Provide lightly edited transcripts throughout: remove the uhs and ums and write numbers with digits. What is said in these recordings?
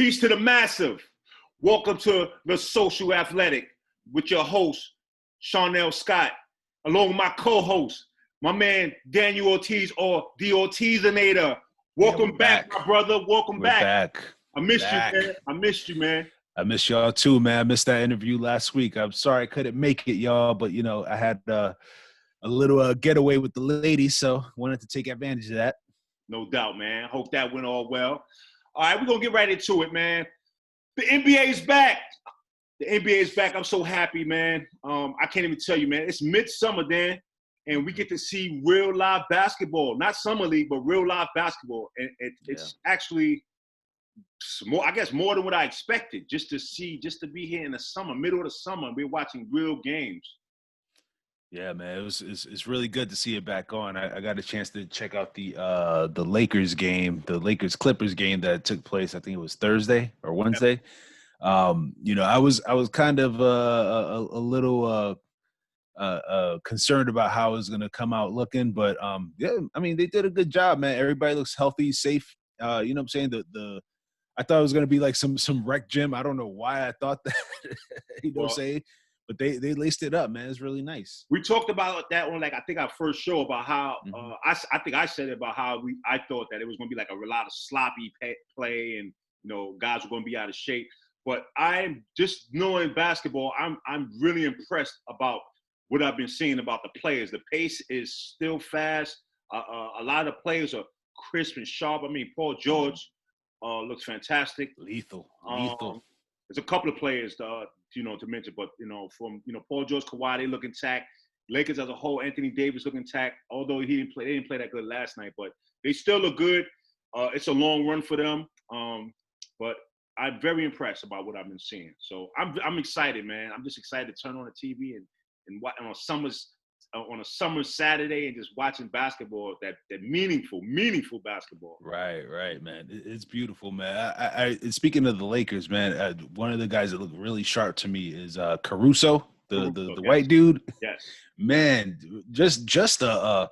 Peace to the massive. Welcome to the Social Athletic with your host, Charnel Scott, along with my co-host, my man, Daniel Ortiz, or the Ortizinator. Welcome back, my brother. Welcome We're back. I missed you, man. I missed you, man. I missed y'all too, man. I missed that interview last week. I'm sorry I couldn't make it, y'all, but, you know, I had a little getaway with the ladies, so wanted to take advantage of that. No doubt, man. Hope that went all well. All right, we're going to get right into it, man. The NBA is back. The NBA is back. I'm so happy, man. I can't even tell you, man. It's midsummer then, and we get to see real live basketball. Not summer league, but real live basketball. And it's actually more, I guess, more than what I expected. Just to be here in the summer, middle of the summer, and we're watching real games. Yeah, man, it's really good to see it back on. I got a chance to check out the Lakers game, the Lakers Clippers game that took place. I think it was Thursday or Wednesday. You know, I was kind of a little concerned about how it was going to come out looking, but yeah, I mean, they did a good job, man. Everybody looks healthy, safe. You know what I'm saying? I thought it was going to be like some rec gym. I don't know why I thought that. You know what I'm saying? But they laced it up, man. It's really nice. We talked about that on, like, I think our first show about how I think I said it about how I thought that it was going to be like a lot of sloppy play and, you know, guys were going to be out of shape. But I'm just knowing basketball, I'm really impressed about what I've been seeing about the players. The pace is still fast. A lot of the players are crisp and sharp. I mean, Paul George looks fantastic. Lethal. There's a couple of players to mention, but from Paul George, Kawhi, they look intact. Lakers as a whole, Anthony Davis look intact. Although they didn't play that good last night, but they still look good. It's a long run for them, but I'm very impressed about what I've been seeing. So I'm excited, man. I'm just excited to turn on the TV and watch on a summer Saturday and just watching basketball, that meaningful basketball. Right, man. It's beautiful, man. I speaking of the Lakers, man, one of the guys that look really sharp to me is Caruso, the white dude. Yes. Man, just a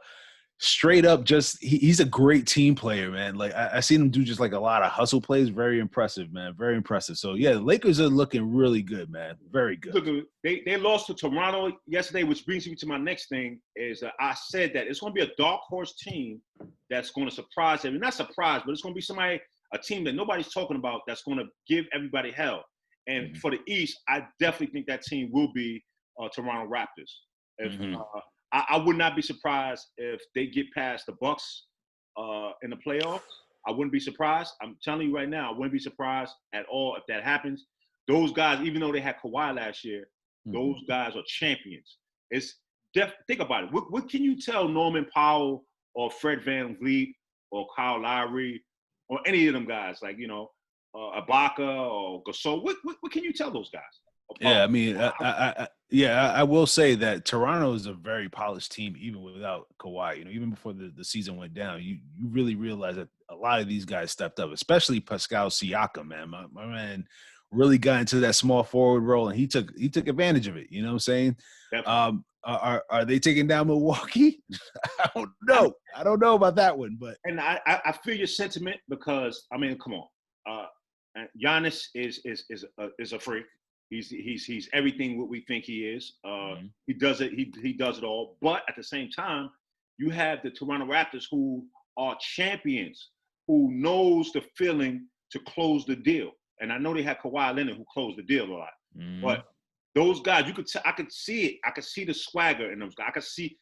straight up, he's a great team player, man. Like I seen him do just like a lot of hustle plays. Very impressive, man. Very impressive. So yeah, the Lakers are looking really good, man. Very good. They lost to Toronto yesterday, which brings me to my next thing. Is I said that it's going to be a dark horse team that's going to surprise everyone. Not surprise, but it's going to be a team that nobody's talking about that's going to give everybody hell. And for the East, I definitely think that team will be Toronto Raptors. I would not be surprised if they get past the Bucks in the playoffs. I wouldn't be surprised. I'm telling you right now, I wouldn't be surprised at all if that happens. Those guys, even though they had Kawhi last year, those guys are champions. Think about it. What can you tell Norman Powell or Fred VanVleet or Kyle Lowry or any of them guys, like, Ibaka or Gasol? What can you tell those guys? Yeah, I mean, I will say that Toronto is a very polished team, even without Kawhi. Even before the season went down, you really realize that a lot of these guys stepped up, especially Pascal Siakam, man. My man really got into that small forward role, and he took advantage of it. You know what I'm saying? Definitely. Are they taking down Milwaukee? I don't know about that one, but I feel your sentiment because, I mean, come on, Giannis is a freak. He's everything what we think he is. He does it. He does it all. But at the same time, you have the Toronto Raptors, who are champions, who knows the feeling to close the deal. And I know they had Kawhi Leonard, who closed the deal a lot. But those guys, I could see it. I could see the swagger in those guys. I could see,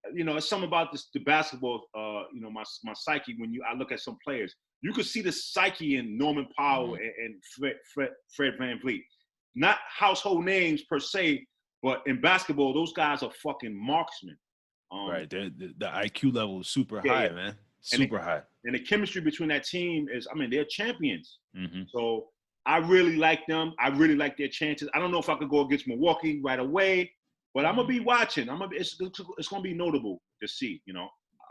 it's something about the basketball. My psyche when I look at some players, you could see the psyche in Norman Powell and Fred VanVleet. Not household names per se, but in basketball, those guys are fucking marksmen. Right. The IQ level is super high, man. Super high. And the chemistry between that team is, they're champions. So I really like them. I really like their chances. I don't know if I could go against Milwaukee right away, but I'm going to be watching. It's going to be notable to see,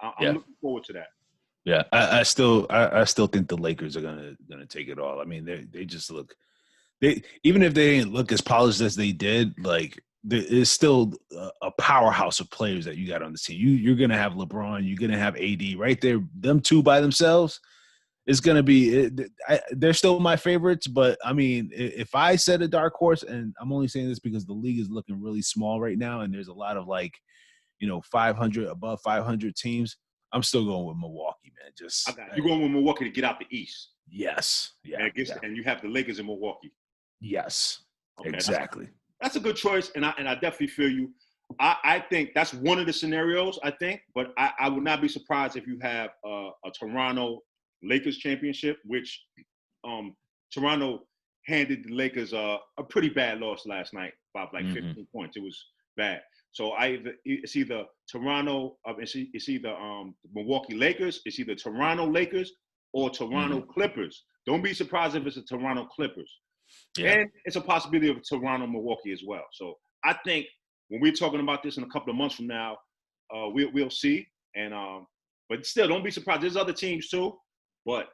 I'm looking forward to that. Yeah. I still think the Lakers are going to take it all. I mean, they just look – even if they didn't look as polished as they did, like, there is still a powerhouse of players that you got on the team. You're going to have LeBron. You're going to have AD right there. Them two by themselves, it's gonna be. They're still my favorites, but I mean, if I said a dark horse, and I'm only saying this because the league is looking really small right now, and there's a lot of 500 above 500 teams. I'm still going with Milwaukee, man. You're going with Milwaukee to get out the East. Yes. Yeah. And you have the Lakers in Milwaukee. Yes. Okay, exactly. That's a good choice, and I definitely feel you. I think that's one of the scenarios, I think, but I would not be surprised if you have a Toronto Lakers championship, which Toronto handed the Lakers a pretty bad loss last night by 15 points. It was bad. So it's either Toronto, it's either Milwaukee Lakers, it's either Toronto Lakers or Toronto Clippers. Don't be surprised if it's a Toronto Clippers. Yeah. And it's a possibility of Toronto Milwaukee as well. So I think when we're talking about this in a couple of months from now, we'll see. And but still, don't be surprised. There's other teams too, but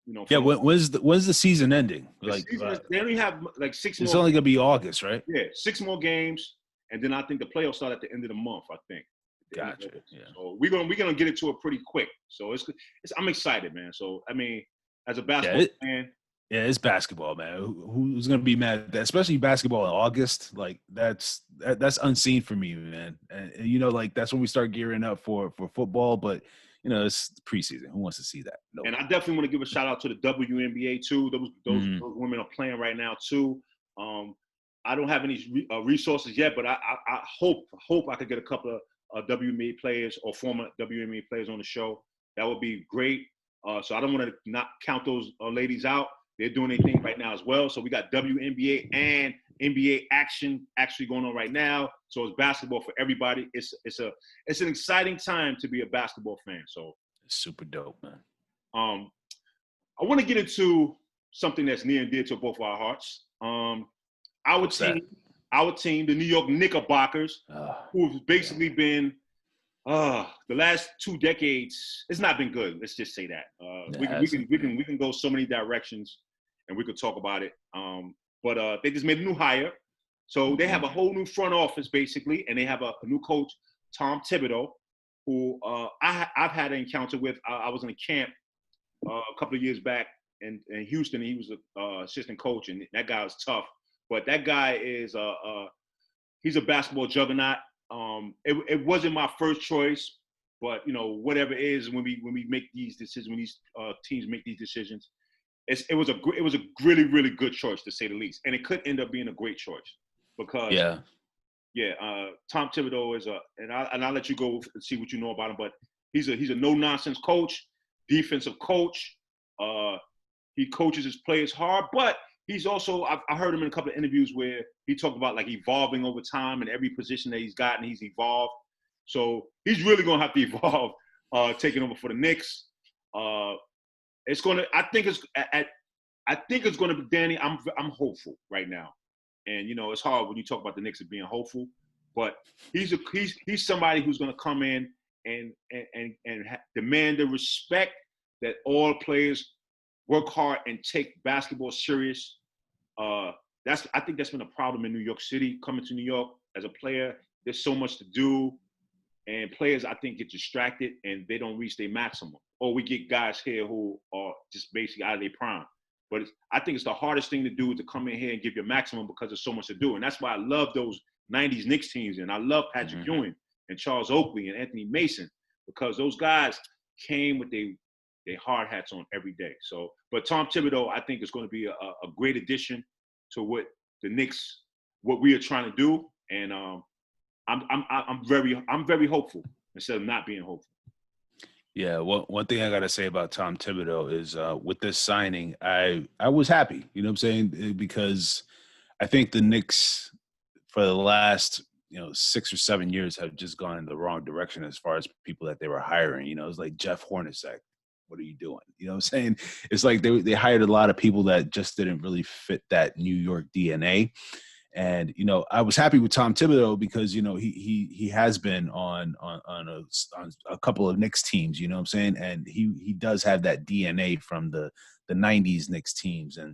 yeah. When's the season ending? They only have 6 more. It's only gonna be August, right? Yeah, 6 more games, and then I think the playoffs start at the end of the month. I think. Gotcha. Yeah. So we're gonna get into it pretty quick. So I'm excited, man. So I mean, as a basketball fan. Yeah, it's basketball, man. Who's gonna be mad at that? Especially basketball in August. That's unseen for me, man. And that's when we start gearing up for football. But it's preseason. Who wants to see that? No. And I definitely want to give a shout out to the WNBA too. Those women are playing right now too. I don't have any resources yet, but I hope I could get a couple of WNBA players or former WNBA players on the show. That would be great. So I don't want to not count those ladies out. They're doing their thing right now as well. So we got WNBA and NBA action actually going on right now. So it's basketball for everybody. It's an exciting time to be a basketball fan. So it's super dope, man. I want to get into something that's near and dear to both our hearts. Our team, the New York Knickerbockers, who've basically been the last 2 decades. It's not been good. Let's just say that. We can go so many directions, and we could talk about it. But they just made a new hire, so they have a whole new front office basically, and they have a new coach, Tom Thibodeau, who I've had an encounter with. I was in a camp a couple of years back in Houston. He was an assistant coach, and that guy was tough. But that guy is he's a basketball juggernaut. It wasn't my first choice, but whatever it is, when we make these decisions, when these teams make these decisions, it was a really, really good choice, to say the least, and it could end up being a great choice because Tom Thibodeau is and I'll let you go and see what you know about him, but he's a no nonsense coach, defensive coach. He coaches his players hard, but he's also, I heard him in a couple of interviews where he talked about evolving over time, and every position that he's gotten, he's evolved. So he's really going to have to evolve taking over for the Knicks. I think it's going to be Danny. I'm hopeful right now. And, it's hard when you talk about the Knicks of being hopeful, but he's somebody who's going to come in and demand the respect that all players work hard and take basketball serious. I think that's been a problem in New York City. Coming to New York as a player, there's so much to do, and players, I think, get distracted and they don't reach their maximum. Or we get guys here who are just basically out of their prime. But I think it's the hardest thing to do, to come in here and give your maximum, because there's so much to do. And that's why I love those 90s Knicks teams, and I love Patrick Ewing and Charles Oakley and Anthony Mason, because those guys came with their hard hats on every day. So, but Tom Thibodeau, I think, is going to be a great addition to what the Knicks, what we are trying to do, and I'm very hopeful instead of not being hopeful. Yeah, well, one thing I got to say about Tom Thibodeau is with this signing, I was happy, you know what I'm saying, because I think the Knicks for the last 6 or 7 years have just gone in the wrong direction as far as people that they were hiring. It's like Jeff Hornacek. What are you doing? You know what I'm saying? It's like they hired a lot of people that just didn't really fit that New York DNA. And, I was happy with Tom Thibodeau because, he has been on a couple of Knicks teams, you know what I'm saying? And he does have that DNA from the 90s Knicks teams. And,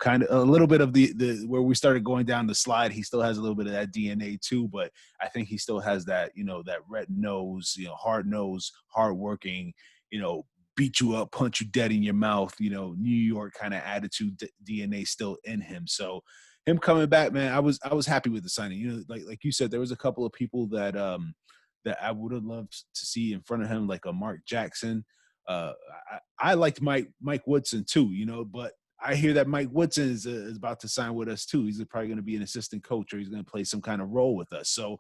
kind of a little bit of the where we started going down the slide, he still has a little bit of that DNA too, but I think he still has that, that red nose, hard nose, hardworking, beat you up, punch you dead in your mouth, New York kind of attitude DNA still in him. So him coming back, man, I was happy with the signing. Like you said, there was a couple of people that I would have loved to see in front of him, like a Mark Jackson. I liked Mike Woodson too, but I hear that Mike Woodson is about to sign with us too. He's probably going to be an assistant coach, or he's going to play some kind of role with us. So,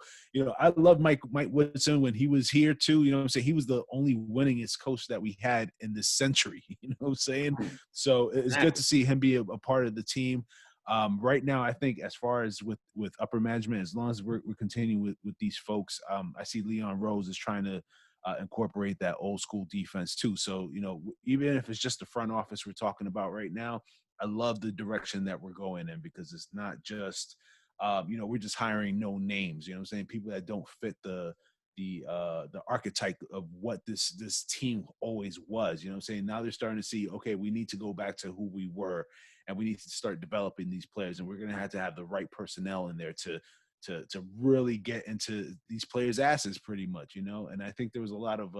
I love Mike Woodson when he was here too. I'm saying? He was the only winningest coach that we had in this century. You know what I'm saying? So it's good to see him be a part of the team. Right now, I think as far as with upper management, as long as we're continuing with these folks, I see Leon Rose is trying to incorporate that old school defense too. So, even if it's just the front office we're talking about right now, I love the direction that we're going in, because it's not just, we're just hiring no names, you know what I'm saying? People that don't fit the archetype of what this team always was, you know what I'm saying? Now they're starting to see, okay, we need to go back to who we were, and we need to start developing these players, and we're going to have the right personnel in there to really get into these players' asses pretty much, and I think there was a lot of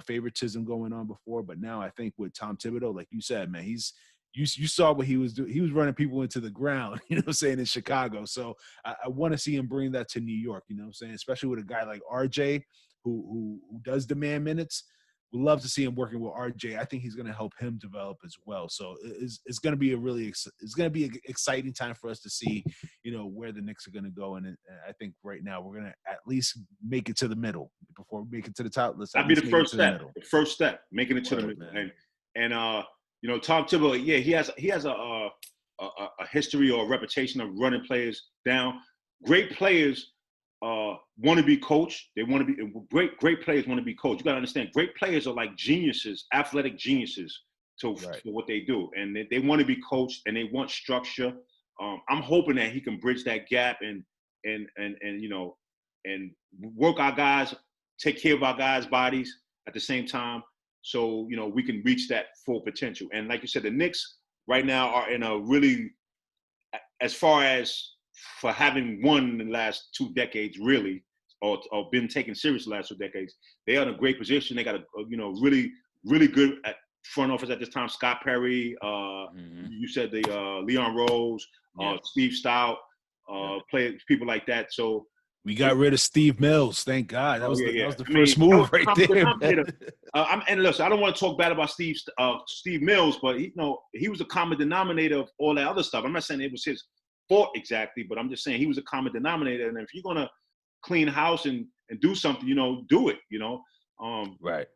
favoritism going on before, but now I think with Tom Thibodeau, like you said, man, you saw what he was doing. He was running people into the ground, you know what I'm saying, in Chicago. So I want to see him bring that to New York, you know what I'm saying, especially with a guy like RJ who does demand minutes. We'd love to see him working with RJ. I think he's going to help him develop as well. So it's going to be an exciting time for us to see, where the Knicks are going to go. And I think right now we're going to at least make it to the middle before we make it to the top. That'd be the first step. The first step, making it to the middle. And Tom Thibodeau, yeah, he has a history or a reputation of running players down. Great players want to be coached. They want to be great players want to be coached. You got to understand, great players are like geniuses, athletic geniuses for what they do, and they want to be coached, and they want structure. I'm hoping that he can bridge that gap and work our guys, take care of our guys' bodies at the same time, so we can reach that full potential. And like you said, the Knicks right now are in a really, as far as for having won in the last 2 decades, really, or been taken serious the last 2 decades, they are in a great position. They got a really, really good front office at this time. Scott Perry, you said the Leon Rose, Steve Stout, people like that. So we got rid of Steve Mills. Thank God. That was the first move right there. And listen, I don't want to talk bad about Steve Mills, but he was a common denominator of all that other stuff. I'm not saying it was his fault exactly, but I'm just saying he was a common denominator. And if you're gonna clean house and do something, do it. Right.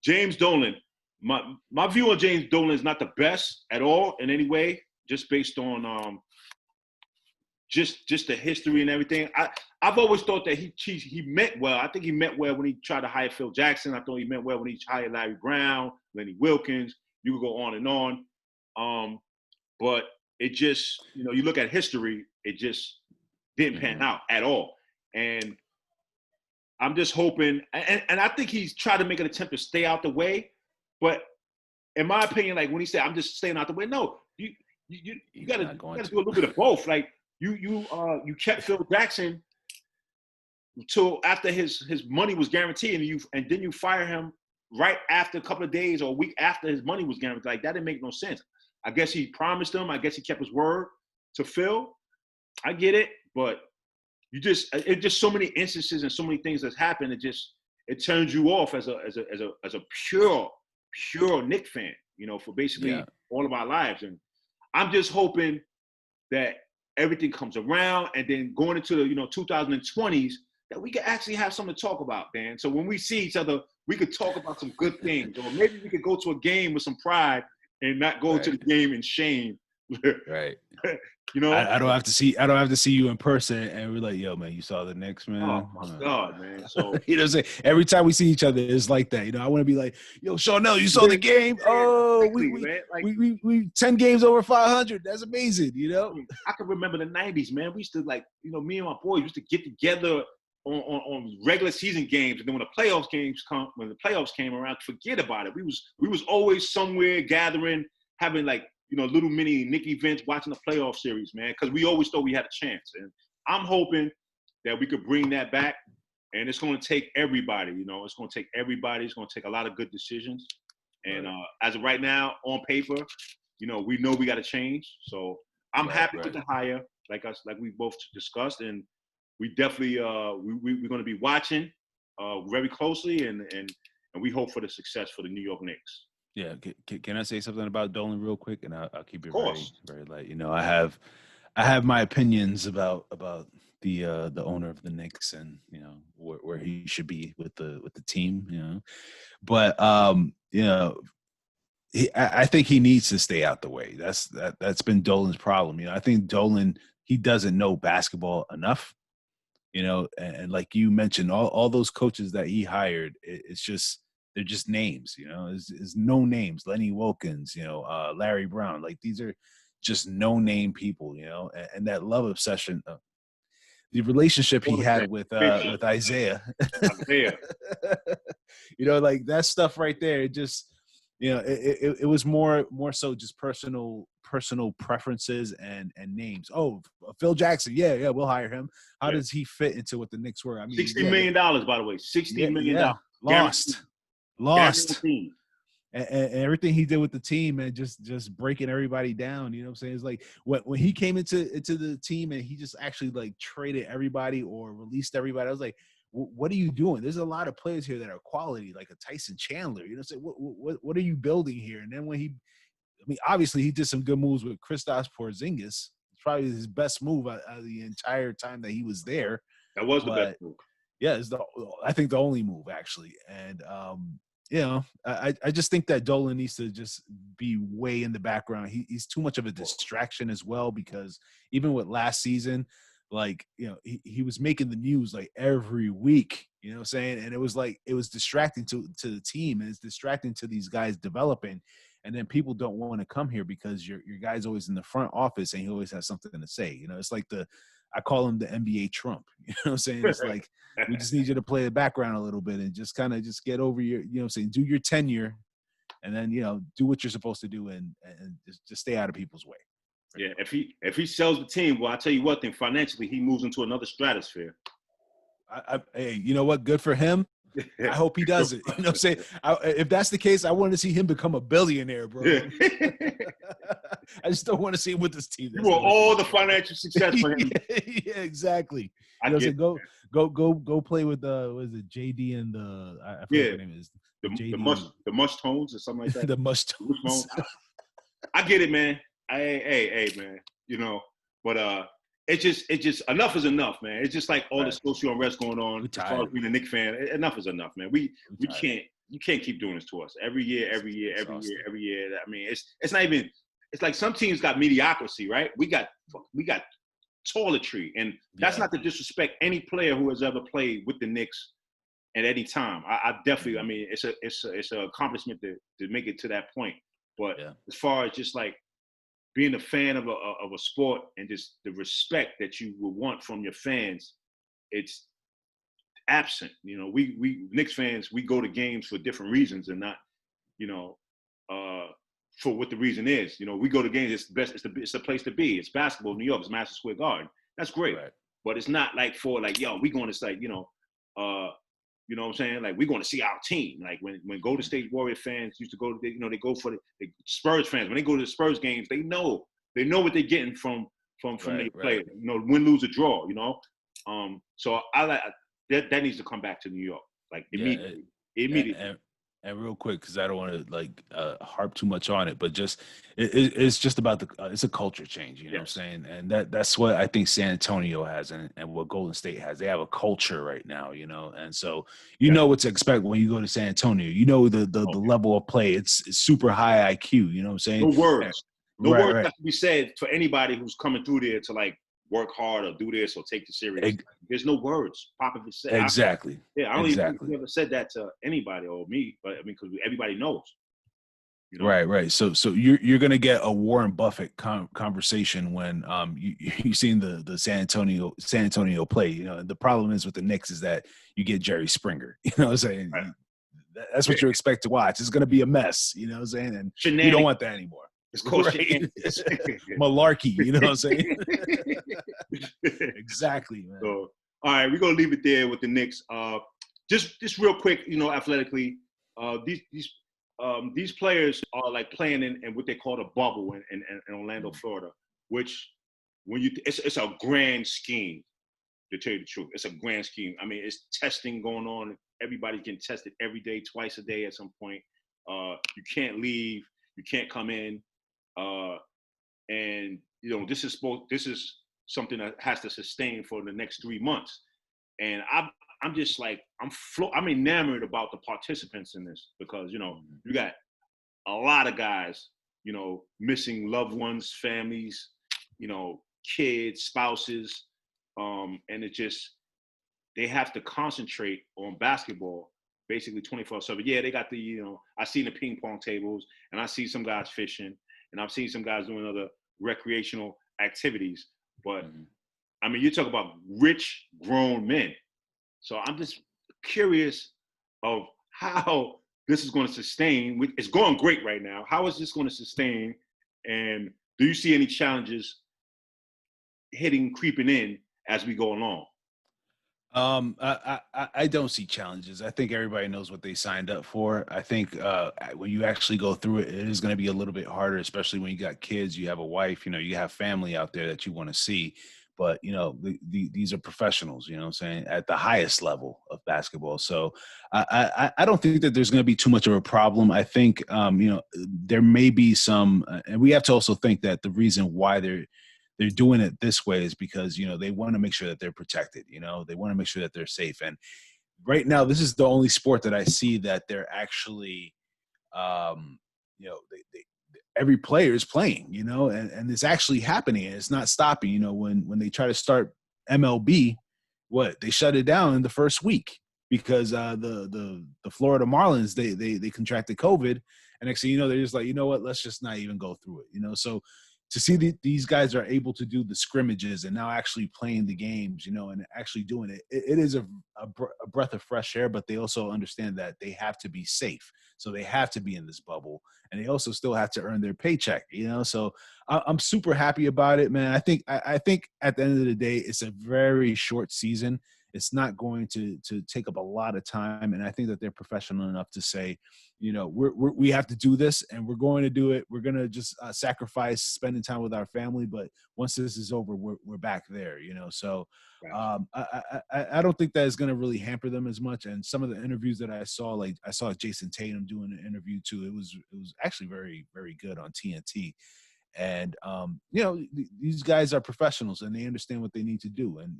James Dolan. My view on James Dolan is not the best at all in any way, just based on just the history and everything. I've always thought that he meant well. I think he meant well when he tried to hire Phil Jackson. I thought he meant well when he hired Larry Brown, Lenny Wilkins. You could go on and on. But it just, you look at history, it just didn't pan out at all. And I'm just hoping, and I think he's tried to make an attempt to stay out the way. But in my opinion, like when he said, I'm just staying out the way, no, you got to do a little bit of both. Like you kept Phil Jackson till after his money was guaranteed, and then you fire him right after a couple of days or a week after his money was guaranteed. Like that didn't make no sense. I guess he promised him. I guess he kept his word to Phil. I get it, but it's just so many instances and so many things that's happened. It turns you off as a pure Knicks fan, for basically all of our lives. And I'm just hoping that everything comes around, and then going into the 2020s, that we can actually have something to talk about, Dan. So when we see each other, we could talk about some good things, or maybe we could go to a game with some pride and not go to the game in shame. Right. I don't have to see you in person and we're like, yo, man, you saw the Knicks, man. Oh my God, man. So every time we see each other, it's like that. I want to be like, yo, Chanel, you saw the game? Oh, we 10 games over 500. That's amazing, I can remember the 90s, man. We used to me and my boys used to get together on regular season games, and then when the playoffs came around, forget about it. We was always somewhere gathering, having little mini Knick events, watching the playoff series, man, because we always thought we had a chance. And I'm hoping that we could bring that back. And it's going to take everybody, it's going to take everybody. It's going to take a lot of good decisions. And as of right now, on paper, we know we got to change. So I'm happy with the hire, like we both discussed, and we definitely we're going to be watching very closely, and we hope for the success for the New York Knicks. Yeah, can I say something about Dolan real quick, and I'll keep it very very light. I have my opinions about the owner of the Knicks and where he should be with the team. But I think he needs to stay out the way. That's been Dolan's problem. I think Dolan, he doesn't know basketball enough. And like you mentioned, all those coaches that he hired, they're just names. Is no names. Lenny Wilkins, Larry Brown. Like these are just no name people. And that love obsession. The relationship he had with Isaiah. Like that stuff right there. It just. It was more so just personal preferences and names. Oh, Phil Jackson, yeah, we'll hire him. How does he fit into what the Knicks were? I mean, $60 million, by the way, $60 million. Lost. And everything he did with the team and just breaking everybody down. You know what I'm saying? It's like when he came into the team and he just actually like traded everybody or released everybody. I was like, what are you doing? There's a lot of players here that are quality, like a Tyson Chandler. Say what are you building here? And then obviously he did some good moves with Kristaps Porzingis. It's probably his best move out of the entire time that he was there. That was the best move. Yeah, I think the only move actually. And I just think that Dolan needs to just be way in the background. He's too much of a distraction as well, because even with last season, like, he was making the news like every week, you know what I'm saying? And it was distracting to the team, and it's distracting to these guys developing. And then people don't want to come here because your guy's always in the front office and he always has something to say. It's like I call him the NBA Trump. You know what I'm saying? It's like, we just need you to play the background a little bit and just kind of just get over your, you know what I'm saying, do your tenure and then, do what you're supposed to do and just stay out of people's way. Yeah, if he sells the team, well, I tell you what, then financially he moves into another stratosphere. Hey, you know what? Good for him. I hope he does it. You know what I'm saying? If that's the case, I want to see him become a billionaire, bro. Yeah. I just don't want to see him with this team. You want all the financial success for him. Yeah, exactly. Go play with what is it, JD and I forget what the name is. The Mush Tones or something like that. The Mush Tones. I get it, man. Hey, man. But it's just enough is enough, man. It's just like all the social unrest going on. As far as being a Knicks fan, enough is enough, man. You can't keep doing this to us every year. I mean, it's not even. It's like some teams got mediocrity, right? We got toiletry, and that's not to disrespect any player who has ever played with the Knicks at any time. I definitely, I mean, it's an accomplishment to make it to that point. But as far as just like being a fan of a sport and just the respect that you would want from your fans, it's absent. We Knicks fans, we go to games for different reasons and not, for what the reason is. We go to games, it's the best, it's the place to be. It's basketball, New York, it's Madison Square Garden. That's great. Right. But it's not like for like, yo, we going to like, you know what I'm saying? Like, we're going to see our team. Like when Golden State Warrior fans used to go, they go for the Spurs fans. When they go to the Spurs games, they know what they're getting from their players. Win, lose, or draw. So I like that needs to come back to New York, like immediately. And real quick, because I don't want to harp too much on it, but it's just about it's a culture change. You know what I'm saying? And that's what I think San Antonio has, and what Golden State has. They have a culture right now, and so know what to expect when you go to San Antonio. The level of play. It's super high IQ. You know what I'm saying? No words. No words have to be said for anybody who's coming through there to like work hard or do this or take it serious. There's no words. Popovich said exactly. I don't even think he ever said that to anybody or me, but I mean, because everybody knows. Right. So you're gonna get a Warren Buffett conversation when you seen the San Antonio play. The problem is with the Knicks is that you get Jerry Springer. You know what I'm saying? Right. That's what you expect to watch. It's gonna be a mess. You know what I'm saying? And you don't want that anymore. It's called malarkey. You know what I'm saying? Exactly, man. So, all right, we're gonna leave it there with the Knicks. Just real quick, athletically, these these players are like playing in what they call a bubble in Orlando, Florida, which it's a grand scheme. To tell you the truth, it's a grand scheme. I mean, it's testing going on. Everybody can test it every day, twice a day at some point. You can't leave. You can't come in. And this is something that has to sustain for the next 3 months. And I'm just like I'm enamored about the participants in this because you got a lot of guys missing loved ones, families, kids, spouses, and it just they have to concentrate on basketball basically 24/7. Yeah, they got I seen the ping pong tables and I see some guys fishing and I've seen some guys doing other recreational activities, but I mean, you talk about rich grown men. So I'm just curious of how this is going to sustain. It's going great right now. How is this going to sustain? And do you see any challenges creeping in as we go along? I don't see challenges. I think everybody knows what they signed up for. I think when you actually go through it, it is going to be a little bit harder, especially when you got kids, you have a wife, you have family out there that you want to see. But these are professionals, what I'm saying, at the highest level of basketball. So I don't think that there's going to be too much of a problem. I think there may be some, and we have to also think that the reason why they're doing it this way is because they want to make sure that they're protected. They want to make sure that they're safe. And right now, this is the only sport that I see that they're actually, every player is playing. And it's actually happening. And it's not stopping. When they try to start MLB, they shut it down in the first week because the Florida Marlins they contracted COVID, and next thing you know, they're just like, what, let's just not even go through it. So to see these guys are able to do the scrimmages and now actually playing the games, and actually doing it, it is a breath of fresh air, but they also understand that they have to be safe. So they have to be in this bubble and they also still have to earn their paycheck, so I'm super happy about it, man. I think at the end of the day, it's a very short season. It's not going to take up a lot of time. And I think that they're professional enough to say, we have to do this and we're going to do it. We're going to just sacrifice spending time with our family. But once this is over, we're back there, So I don't think that is going to really hamper them as much. And some of the interviews that I saw, like I saw Jason Tatum doing an interview too. It was actually very, very good on TNT. And, these guys are professionals and they understand what they need to do. And,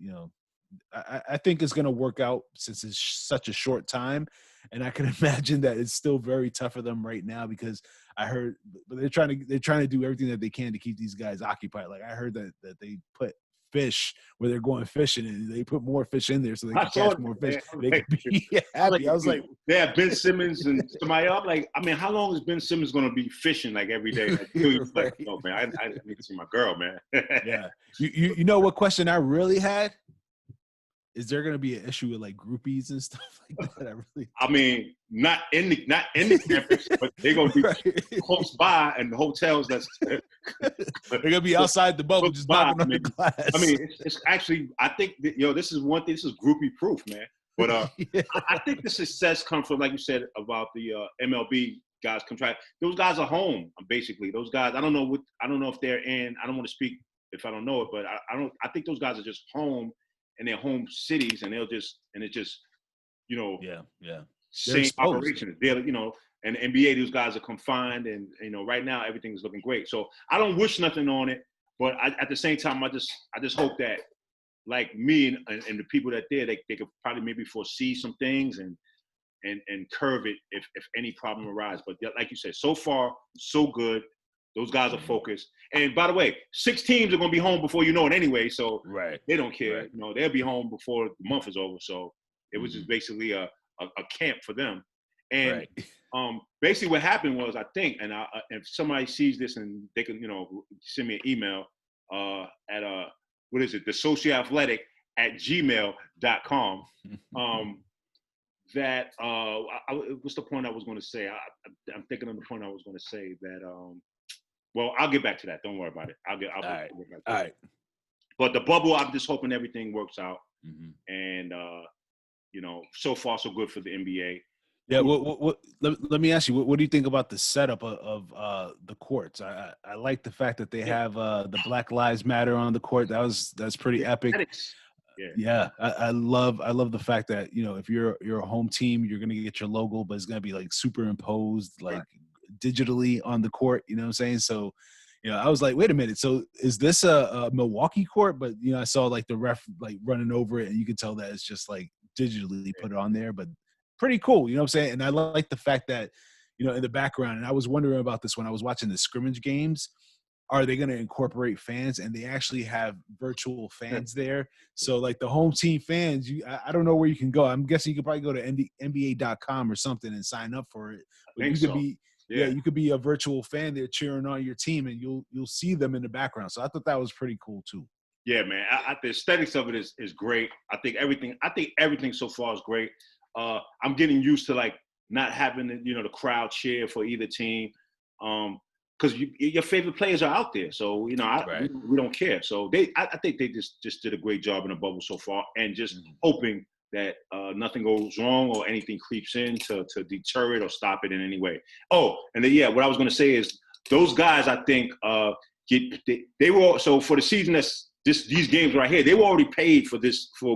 I think it's going to work out since it's such a short time. And I can imagine that it's still very tough for them right now because I heard they're trying to do everything that they can to keep these guys occupied. Like I heard that they put fish where they're going fishing and they put more fish in there so they can catch more fish. They can be happy. I was like, they have Ben Simmons and somebody else. Like, I mean, how long is Ben Simmons going to be fishing like every day? Like, oh man, I need to see my girl, man. Yeah. You know what question I really had? Is there going to be an issue with like groupies and stuff like that? I mean, not in the campus, but they're going to be close by and the hotels that's they're going to be outside the bubble, just knocking on the glass. I mean, it's actually, I think that, this is one thing. This is groupie proof, man. But yeah. I think the success comes from, like you said about the MLB guys contract. Those guys are home, basically. Those guys, I don't know if they're in. I don't want to speak if I don't know it, but I think those guys are just home in their home cities, and it's just same operation. They're and the NBA, those guys are confined, and right now everything's looking great. So I don't wish nothing on it, but at the same time, I just hope that like me and the people that they could probably maybe foresee some things and curve it if any problem arises. But like you said, so far so good. Those guys are focused. And by the way, 6 teams are going to be home before you know it anyway. So they don't care. Right. They'll be home before the month is over. So it was just basically a camp for them. And basically what happened was, I think, and if somebody sees this and they can, send me an email at what is it? thesocioathletic@gmail.com. That what's the point I was going to say? I'm thinking of the point I was going to say that well, I'll get back to that. Don't worry about it. I'll get back to that. All right. But the bubble, I'm just hoping everything works out. And so far so good for the NBA. Yeah, let me ask you, what do you think about the setup of the courts? I like the fact that they Yeah, have the Black Lives Matter on the court. That's pretty yeah, epic. aesthetics. Yeah, Yeah, I love the fact that, you know, if you're a home team, you're gonna get your logo, but it's gonna be like superimposed right. like digitally on the court. You know what I'm saying? So, you know, I was like, wait a minute. So is this a Milwaukee court? But you know, I saw like the ref like running over it, and you can tell that it's just like digitally Yeah. put on there. But pretty cool. You know what I'm saying? And I like the fact that, you know, in the background. And I was wondering about this when I was watching the scrimmage games. Are they going to incorporate fans? And they actually have virtual fans there. So like the home team fans, I don't know where you can go. I'm guessing you could probably go to NBA.com or something and sign up for it. I But think you could so. be, yeah, Yeah. you could be a virtual fan there cheering on your team, and you'll see them in the background. So I thought that was pretty cool too. Yeah, man. The aesthetics of it is great. I think everything so far is great. I'm getting used to like not having the crowd cheer for either team, because your favorite players are out there. So Right. we don't care. So I think they just did a great job in the bubble so far, and just Mhm. hoping that nothing goes wrong or anything creeps in to deter it or stop it in any way. Oh, and then, yeah, what I was going to say is those guys, I think, they were so for the season these games right here, they were already paid for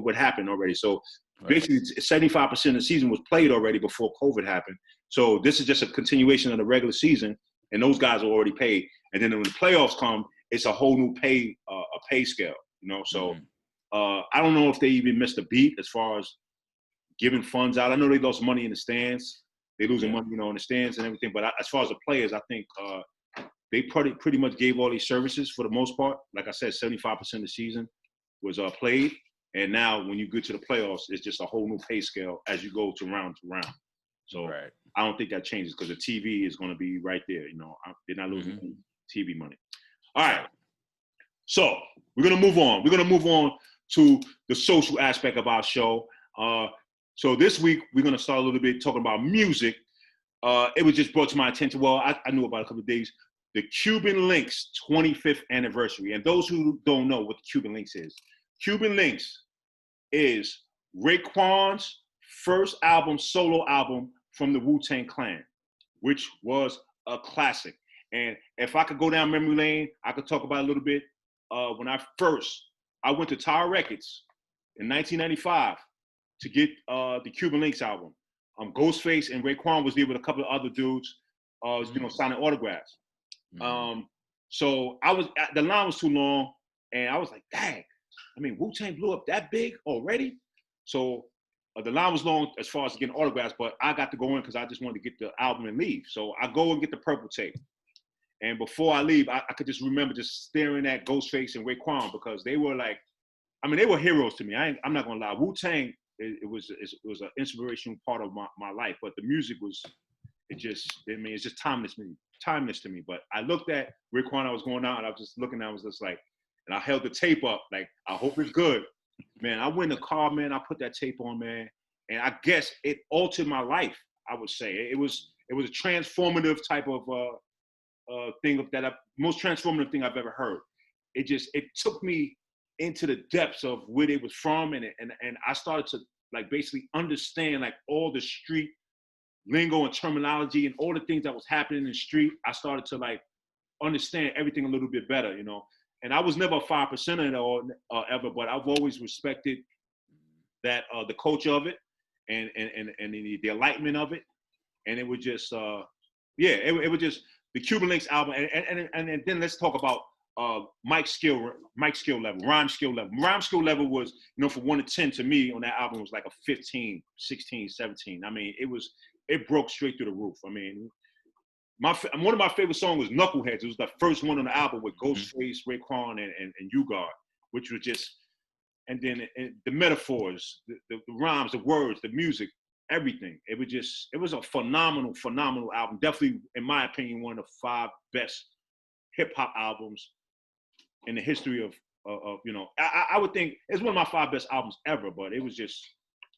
what happened already. So Right. basically 75% of the season was played already before COVID happened. So this is just a continuation of the regular season, and those guys are already paid. And then when the playoffs come, it's a whole new pay scale. So Mhm. I don't know if they even missed a beat as far as giving funds out. I know they lost money in the stands. They losing Yeah. money, in the stands and everything. But as far as the players, I think they pretty much gave all these services for the most part. Like I said, 75% of the season was played, and now when you get to the playoffs, it's just a whole new pay scale as you go to round. So Right. I don't think that changes because the TV is going to be right there. They're not losing Mhm. any TV money. All right, Right. so we're gonna move on. We're gonna move on to the social aspect of our show. So this week we're gonna start a little bit talking about music. It was just brought to my attention. Well, I knew about it a couple of days. The Cuban Links 25th anniversary. And those who don't know what the Cuban Links is, Cuban Links is Raekwon's first solo album from the Wu-Tang Clan, which was a classic. And if I could go down memory lane, I could talk about it a little bit. When I went to Tower Records in 1995 to get the Cuban Links album. Ghostface and Raekwon was there with a couple of other dudes, signing autographs. Mhm. Um, so the line was too long, and I was like, dang, I mean, Wu Tang blew up that big already. So the line was long as far as getting autographs, but I got to go in because I just wanted to get the album and leave. So I go and get the purple tape. And before I leave, I could just remember just staring at Ghostface and Raekwon because they were like, I mean, they were heroes to me. I'm not gonna lie. Wu Tang, it was an inspirational part of my life, but the music was, it's just timeless to me. But I looked at Rick when I was going out, and I was just looking. I was just like, and I held the tape up, like I hope it's good, man. I went in the car, man. I put that tape on, man, and I guess it altered my life. I would say it was a transformative type of thing of most transformative thing I've ever heard. It took me into the depths of where they was from, and I started to like basically understand like all the street lingo and terminology and all the things that was happening in the street. I started to like understand everything a little bit better. And I was never a 5% ever, but I've always respected that the culture of it and the enlightenment of it. And it was just it was just the Cuban Links album. And then let's talk about Mike's skill level, rhyme skill level. Rhyme skill level was, from 1 to 10 to me on that album was like a 15, 16, 17. I mean, it broke straight through the roof. I mean, one of my favorite songs was Knuckleheads. It was the first one on the album with Mhm. Ghostface, Raekwon, and U-God, which was just, and then the metaphors, the rhymes, the words, the music, everything. It was a phenomenal album. Definitely, in my opinion, one of the 5 best hip hop albums in the history I would think it's one of my 5 best albums ever, but it was just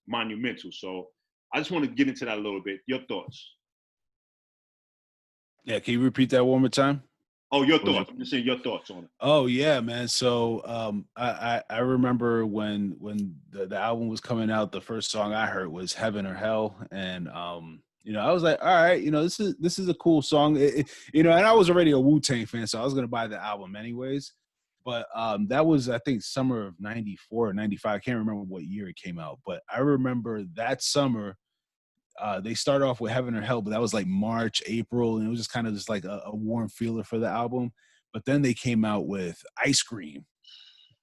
monumental. So I just want to get into that a little bit. Your thoughts? Yeah, can you repeat that one more time? Oh, your What was thoughts. I'm just saying your thoughts on it. Oh yeah, man. So I remember when the album was coming out, the first song I heard was Heaven or Hell. And I was like, all right, this is a cool song. And I was already a Wu-Tang fan, so I was gonna buy the album anyways. But that was, I think, summer of 94 or 95. I can't remember what year it came out, but I remember that summer they started off with Heaven or Hell, but that was like March, April, and it was just kind of just like a warm feeler for the album. But then they came out with Ice Cream,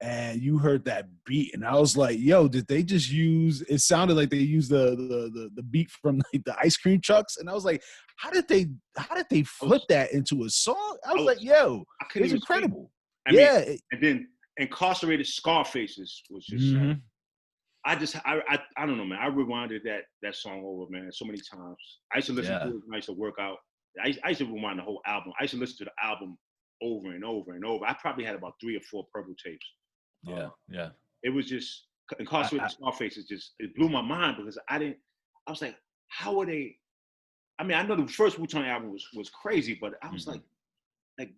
and you heard that beat, and I was like, "Yo, did they just use?" It sounded like they used the beat from like the ice cream trucks, and I was like, "How did they flip that into a song?" I was like, "Yo, I it couldn't was even speak. incredible." I mean, Yeah. and then Incarcerated Scarfaces was just. Mm-hmm. I don't know, man. I rewinded that song over, man, so many times. I used to listen to it when I used to work out. I used to rewind the whole album. I used to listen to the album over and over and over. I probably had about 3 or 4 purple tapes. Yeah. It was just Incarcerated Scarface. It blew my mind because I was like, how are they? I mean, I know the first Wu-Tang album was crazy, but I was like,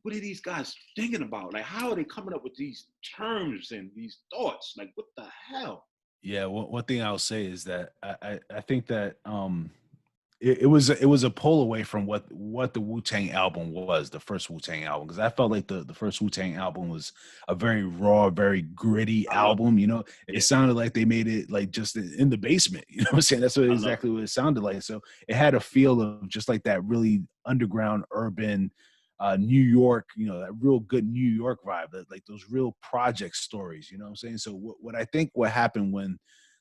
what are these guys thinking about? Like, how are they coming up with these terms and these thoughts? Like, what the hell? Yeah, one thing I'll say is that I think that it was a pull away from what the Wu-Tang album was, the first Wu-Tang album, because I felt like the first Wu-Tang album was a very raw, very gritty I love album. it. It sounded like they made it like just in the basement. You know what I'm saying? That's exactly what it sounded like. So it had a feel of just like that really underground, urban, New York, that real good New York vibe, like those real project stories. You know what I'm saying? So what I think what happened when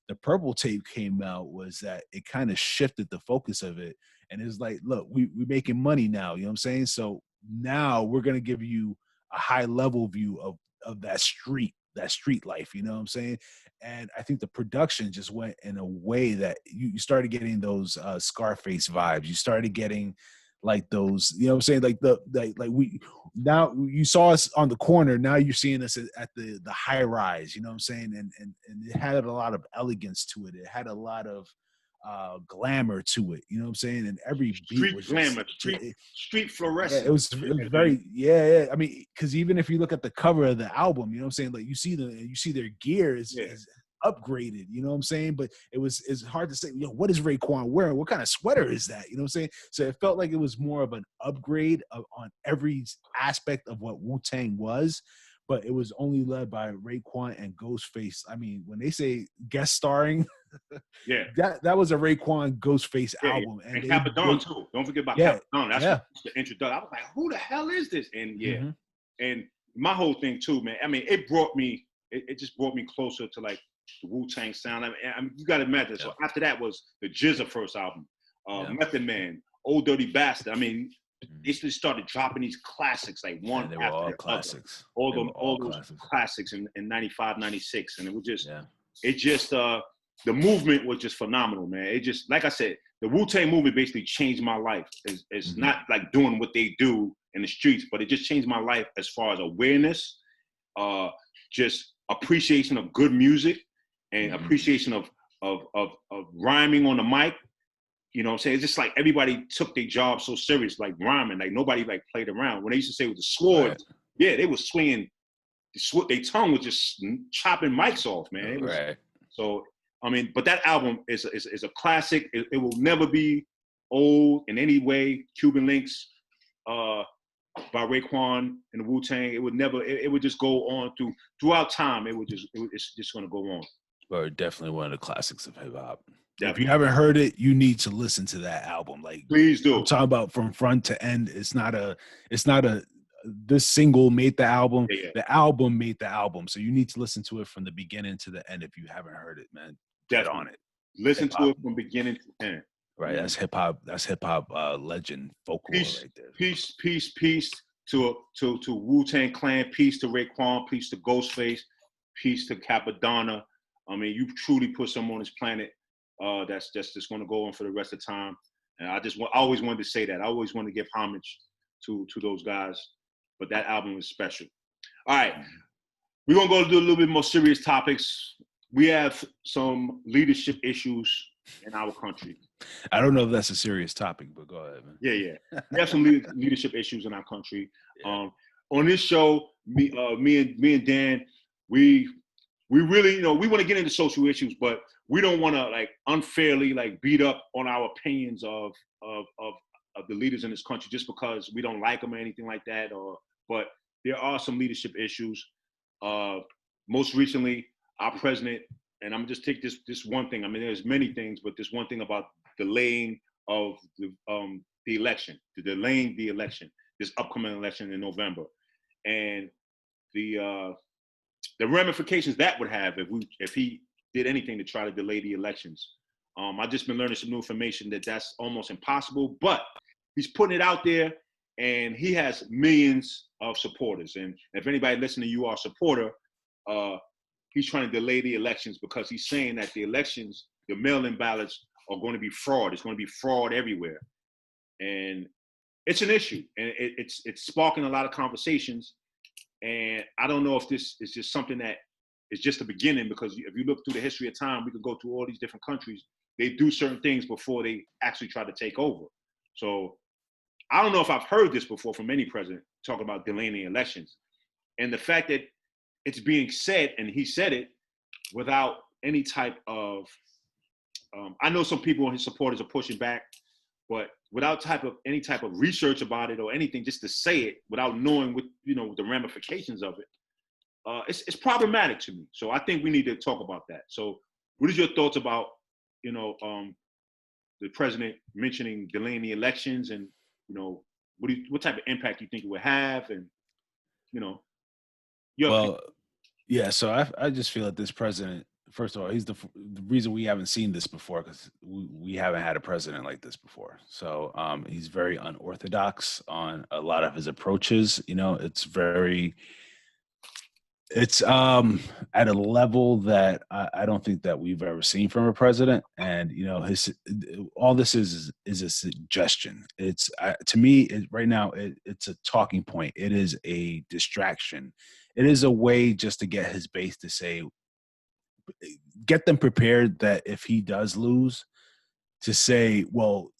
the purple tape came out was that it kind of shifted the focus of it. And it's like, look, we're making money now. You know what I'm saying? So now we're going to give you a high level view of that street life. You know what I'm saying? And I think the production just went in a way that you started getting those Scarface vibes. You started getting like those, you know what I'm saying? Like we now you saw us on the corner. Now you're seeing us at the high rise, you know what I'm saying? And it had a lot of elegance to it. It had a lot of glamour to it, you know what I'm saying? And every beat Street was glamour, just street yeah, fluorescent. it was very yeah. I mean, because even if you look at the cover of the album, you know what I'm saying? Like you see their gear is upgraded, you know what I'm saying? But it's hard to say, what is Raekwon wearing? What kind of sweater is that? You know what I'm saying? So it felt like it was more of an upgrade on every aspect of what Wu-Tang was, but it was only led by Raekwon and Ghostface. I mean, when they say guest starring, Yeah. that was a Raekwon Ghostface album. And Capadon too. Don't forget about Capadon. That's the introduction. I was like, who the hell is this? And and my whole thing too, man. I mean, it just brought me closer to like the Wu-Tang sound. I mean you got to imagine. So after that was the GZA first album, Method Man, Old Dirty Bastard. I mean, they just started dropping these classics like one after all the classics. other. All those classics in 95, 96. And it was just the movement was just phenomenal, man. It just, like I said, the Wu-Tang movement basically changed my life. It's not like doing what they do in the streets, but it just changed my life as far as awareness, just appreciation of good music, and appreciation of rhyming on the mic. You know what I'm saying? It's just like everybody took their job so serious, like rhyming, like nobody like played around. When they used to say with the swords, they were swinging. Their tongue was just chopping mics off, man. It was, so, I mean, but that album is a classic. It will never be old in any way. Cuban Links by Raekwon and the Wu-Tang. It would never. It would just go on throughout time. It's just going to go on. Or definitely one of the classics of hip hop. Definitely. If you haven't heard it, you need to listen to that album. Like, please do. I'm talking about from front to end. It's not a. This single made the album. Yeah. The album made the album. So you need to listen to it from the beginning to the end. If you haven't heard it, man, get on it. Listen to it from beginning to end. Right. That's hip hop. That's hip hop legend folklore right there. Peace to Wu-Tang Clan. Peace to Raekwon. Peace to Ghostface. Peace to Capadonna. I mean, you truly put someone on this planet that's just going to go on for the rest of time. And I always wanted to say that. I always wanted to give homage to those guys. But that album is special. All right. We're going to go do a little bit more serious topics. We have some leadership issues in our country. I don't know if that's a serious topic, but go ahead, man. Yeah. We have some leadership issues in our country. Yeah. On this show, me and Dan, we really, we want to get into social issues, but we don't want to like unfairly like beat up on our opinions of the leaders in this country just because we don't like them or anything like that. But there are some leadership issues. Most recently, our president, and I'm gonna just take this one thing. I mean, there's many things, but this one thing about delaying of the election, this upcoming election in November, and the ramifications that would have if he did anything to try to delay the elections. I've just been learning some new information that's almost impossible, but he's putting it out there, and he has millions of supporters. And if anybody listening, you are a supporter, he's trying to delay the elections because he's saying that the elections, the mail-in ballots, are going to be fraud. It's going to be fraud everywhere, and it's an issue, and it's sparking a lot of conversations. And I don't know if this is just something that is just the beginning, because if you look through the history of time, we could go through all these different countries. They do certain things before they actually try to take over. So I don't know if I've heard this before from any president talking about delaying the elections. And the fact that it's being said, and he said it without any type of, I know some people and his supporters are pushing back, but without any type of research about it or anything, just to say it without knowing what, the ramifications of it, it's problematic to me. So I think we need to talk about that. So what is your thoughts about, the president mentioning delaying the elections, and, what type of impact you think it would have, and, your opinion? Yeah. So I just feel that this president, first of all, he's the reason we haven't seen this before, because we haven't had a president like this before. So he's very unorthodox on a lot of his approaches. It's at a level that I don't think that we've ever seen from a president. And all this is a suggestion. It's to me right now it's a talking point. It is a distraction. It is a way just to get his base to say, get them prepared that if he does lose, to say, well,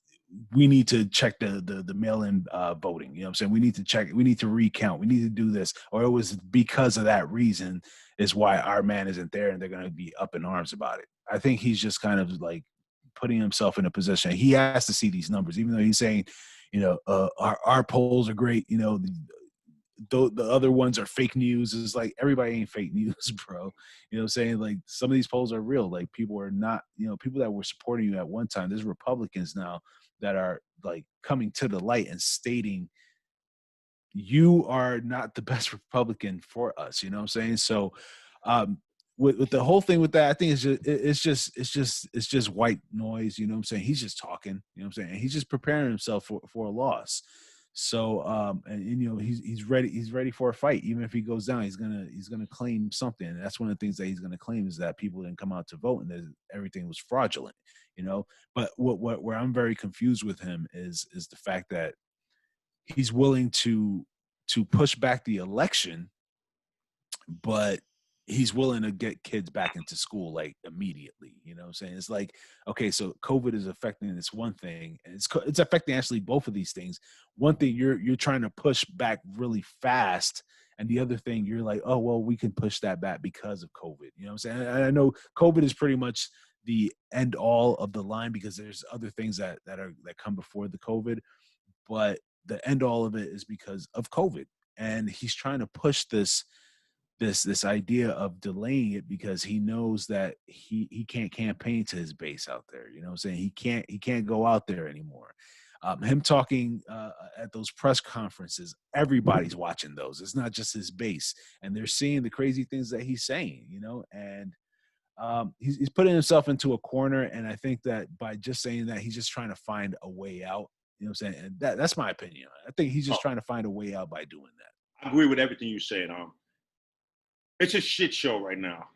we need to check the mail-in voting. You know what I'm saying? We need to check, we need to recount, we need to do this. Or it was because of that reason is why our man isn't there, and they're going to be up in arms about it. I think he's just kind of like putting himself in a position. He has to see these numbers, even though he's saying, our polls are great. The other ones are fake news. Is like, everybody ain't fake news, bro. You know what I'm saying? Like, some of these polls are real. Like, people are not, people that were supporting you at one time, there's Republicans now that are like coming to the light and stating you are not the best Republican for us. You know what I'm saying? So with the whole thing with that, I think it's just white noise. You know what I'm saying? He's just talking, you know what I'm saying? And he's just preparing himself for a loss. So he's ready for a fight. Even if he goes down, he's gonna claim something. And that's one of the things that he's gonna claim, is that people didn't come out to vote and that everything was fraudulent. But where I'm very confused with him is the fact that he's willing to push back the election, but he's willing to get kids back into school like immediately. You know what I'm saying? It's like, okay, so COVID is affecting this one thing, and it's affecting actually both of these things. One thing you're trying to push back really fast, and the other thing you're like, oh, well, we can push that back because of COVID. You know what I'm saying? And I know COVID is pretty much the end all of the line, because there's other things that come before the COVID, but the end all of it is because of COVID. And he's trying to push this idea of delaying it because he knows that he can't campaign to his base out there. You know what I'm saying? He can't go out there anymore. Him talking at those press conferences, everybody's watching those. It's not just his base, and they're seeing the crazy things that he's saying, and he's putting himself into a corner. And I think that by just saying that, he's just trying to find a way out. You know what I'm saying? And that's my opinion. I think he's just trying to find a way out by doing that. I agree with everything you said. It's a shit show right now.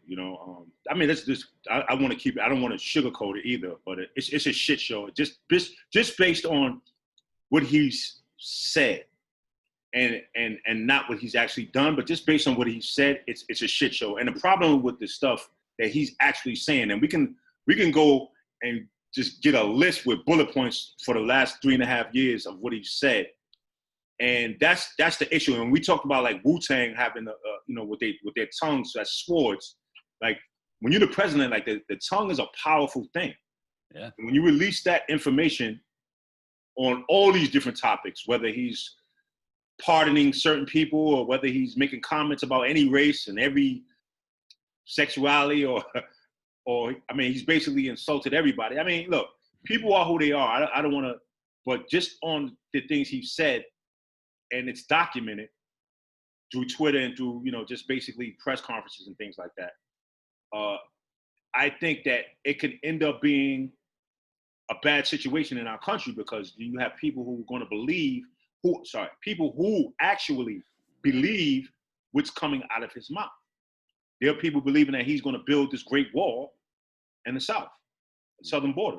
I mean, that's just, I want to keep it. I don't want to sugarcoat it either, but it's a shit show. Just based on what he's said, and not what he's actually done, but just based on what he said, it's a shit show. And the problem with the stuff that he's actually saying, and we can go and just get a list with bullet points for the last 3.5 years of what he said. And that's the issue. And we talked about like Wu-Tang having, with their tongues as swords. Like when you're the president, like the tongue is a powerful thing. Yeah. And when you release that information on all these different topics, whether he's pardoning certain people or whether he's making comments about any race and every sexuality or I mean, he's basically insulted everybody. I mean, look, people are who they are. I don't want to, but just on the things he said, and it's documented through Twitter and through, just basically press conferences and things like that. I think that it could end up being a bad situation in our country because you have people who are going to people who actually believe what's coming out of his mouth. There are people believing that he's going to build this great wall in the South, the southern border,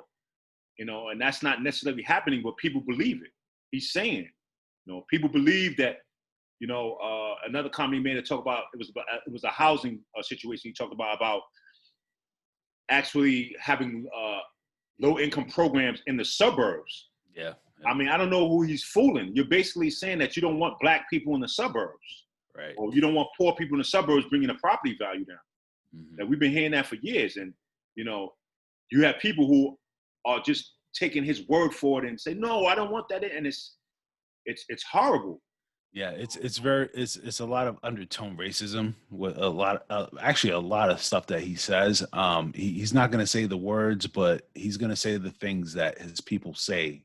and that's not necessarily happening, but people believe it. He's saying it. People believe that, another comment he made to talk about, it was a housing situation he talked about actually having low-income programs in the suburbs. Yeah. I mean, I don't know who he's fooling. You're basically saying that you don't want black people in the suburbs. Right. Or you don't want poor people in the suburbs bringing the property value down. Mm-hmm. That we've been hearing that for years. And, you have people who are just taking his word for it and say, no, I don't want that. And it's horrible. Yeah, it's a lot of undertone racism with a lot of stuff that he says. He's not going to say the words, but he's going to say the things that his people say,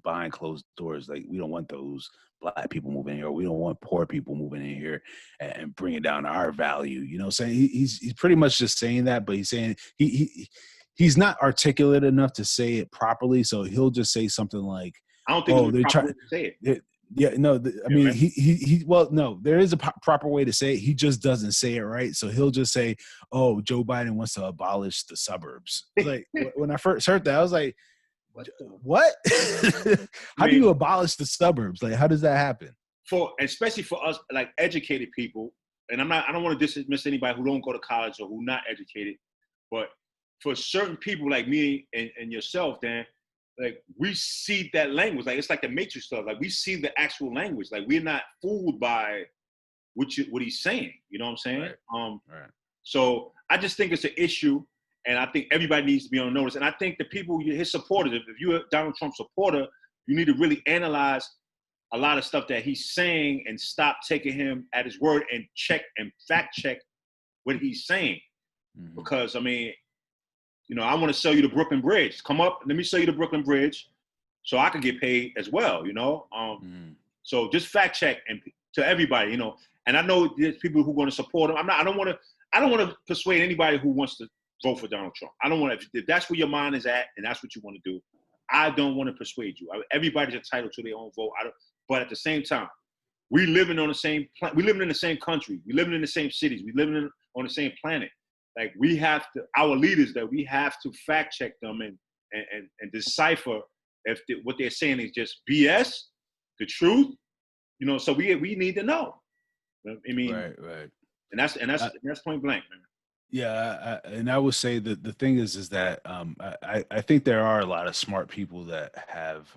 behind closed doors. Like, we don't want those black people moving in here. We don't want poor people moving in here and bringing down our value. So he's pretty much just saying that, but he's saying he's not articulate enough to say it properly. So he'll just say something like, I don't think they're trying to say it. Yeah, no, I mean, right. Well, no, there is a proper way to say it. He just doesn't say it right. So he'll just say, oh, Joe Biden wants to abolish the suburbs. Like, when I first heard that, I was like, what? How do you abolish the suburbs? Like, how does that happen? Especially for us, like, educated people, and I don't want to dismiss anybody who don't go to college or who not educated, but for certain people like me and yourself, Dan, like, we see that language. Like, it's like the Matrix stuff. Like, we see the actual language. Like, we're not fooled by what he's saying. You know what I'm saying? Right. Right. So I just think it's an issue, and I think everybody needs to be on notice. And I think the people, his supporters, if you're a Donald Trump supporter, you need to really analyze a lot of stuff that he's saying and stop taking him at his word and check and fact check what he's saying. Mm-hmm. Because, I mean, I want to sell you the Brooklyn Bridge. Come up, let me sell you the Brooklyn Bridge so I can get paid as well, So just fact check and to everybody, and I know there's people who are going to support him. I don't want to persuade anybody who wants to vote for Donald Trump. I don't want to, if that's where your mind is at and that's what you want to do, I don't want to persuade you. Everybody's entitled to their own vote. But at the same time, we living in the same country. We living in the same cities. We living on the same planet. Like, we have to, our leaders, that we have to fact check them and decipher if what they're saying is just BS, the truth, so we need to know. I mean, right. And that's point blank, man. Yeah, and I would say that the thing is that I think there are a lot of smart people that have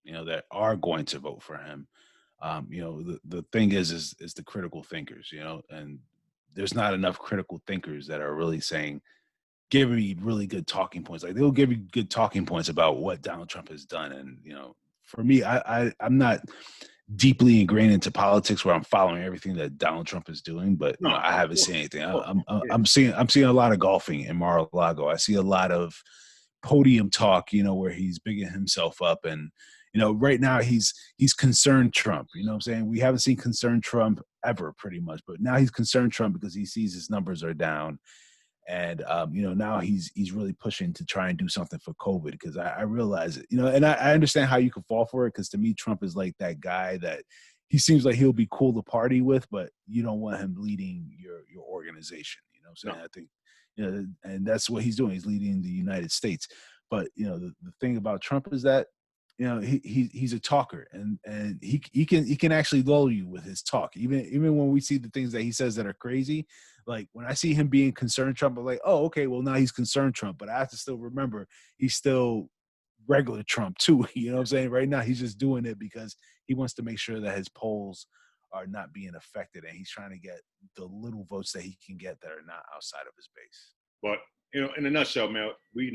that are going to vote for him. The thing is the critical thinkers, and there's not enough critical thinkers that are really giving me really good talking points. Like, they'll give you good talking points about what Donald Trump has done. And, for me, I'm not deeply ingrained into politics where I'm following everything that Donald Trump is doing, but I haven't seen anything. I'm seeing a lot of golfing in Mar-a-Lago. I see a lot of podium talk, where he's bigging himself up, and right now he's concerned Trump. You know what I'm saying? We haven't seen concerned Trump ever, pretty much, but now he's concerned Trump because he sees his numbers are down, and now he's really pushing to try and do something for COVID, because I realize it, and I understand how you can fall for it, because to me Trump is like that guy that he seems like he'll be cool to party with, but you don't want him leading your organization. You know what I'm saying? No. I think and that's what he's doing. He's leading the United States. But the thing about Trump is that he's a talker, and he can actually lull you with his talk. Even when we see the things that he says that are crazy, like when I see him being concerned Trump, I'm like, oh, okay, well now he's concerned Trump, but I have to still remember he's still regular Trump too. You know what I'm saying? Right now he's just doing it because he wants to make sure that his polls are not being affected, and he's trying to get the little votes that he can get that are not outside of his base. But in a nutshell, man, we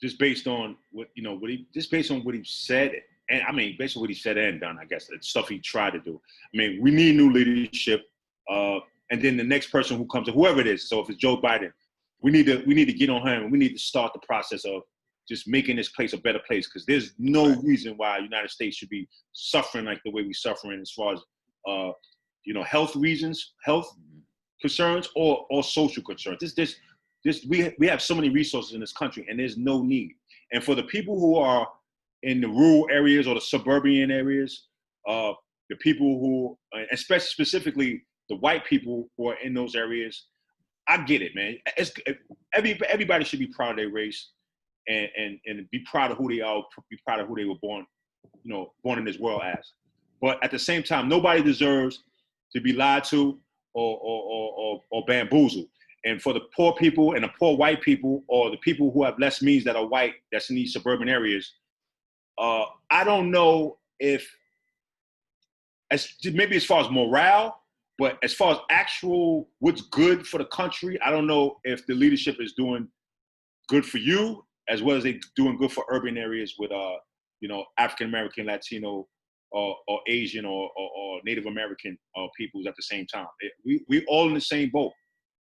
just based on what he said, and I mean, based on what he said and done, I guess the stuff he tried to do. I mean, we need new leadership, and then the next person who comes, whoever it is. So if it's Joe Biden, we need to get on him, and we need to start the process of just making this place a better place, because there's no reason why the United States should be suffering like the way we're suffering as far as health reasons, health concerns, or social concerns. We have so many resources in this country, and there's no need. And for the people who are in the rural areas or the suburban areas, the people who, especially specifically the white people who are in those areas, I get it, man. Everybody should be proud of their race and be proud of who they are, be proud of who they were born in this world as. But at the same time, nobody deserves to be lied to or bamboozled. And for the poor people and the poor white people, or the people who have less means that are white, that's in these suburban areas, I don't know if, maybe as far as morale, but as far as actual what's good for the country, I don't know if the leadership is doing good for you as well as they doing good for urban areas with African American, Latino, or Asian or Native American peoples at the same time. We all in the same boat,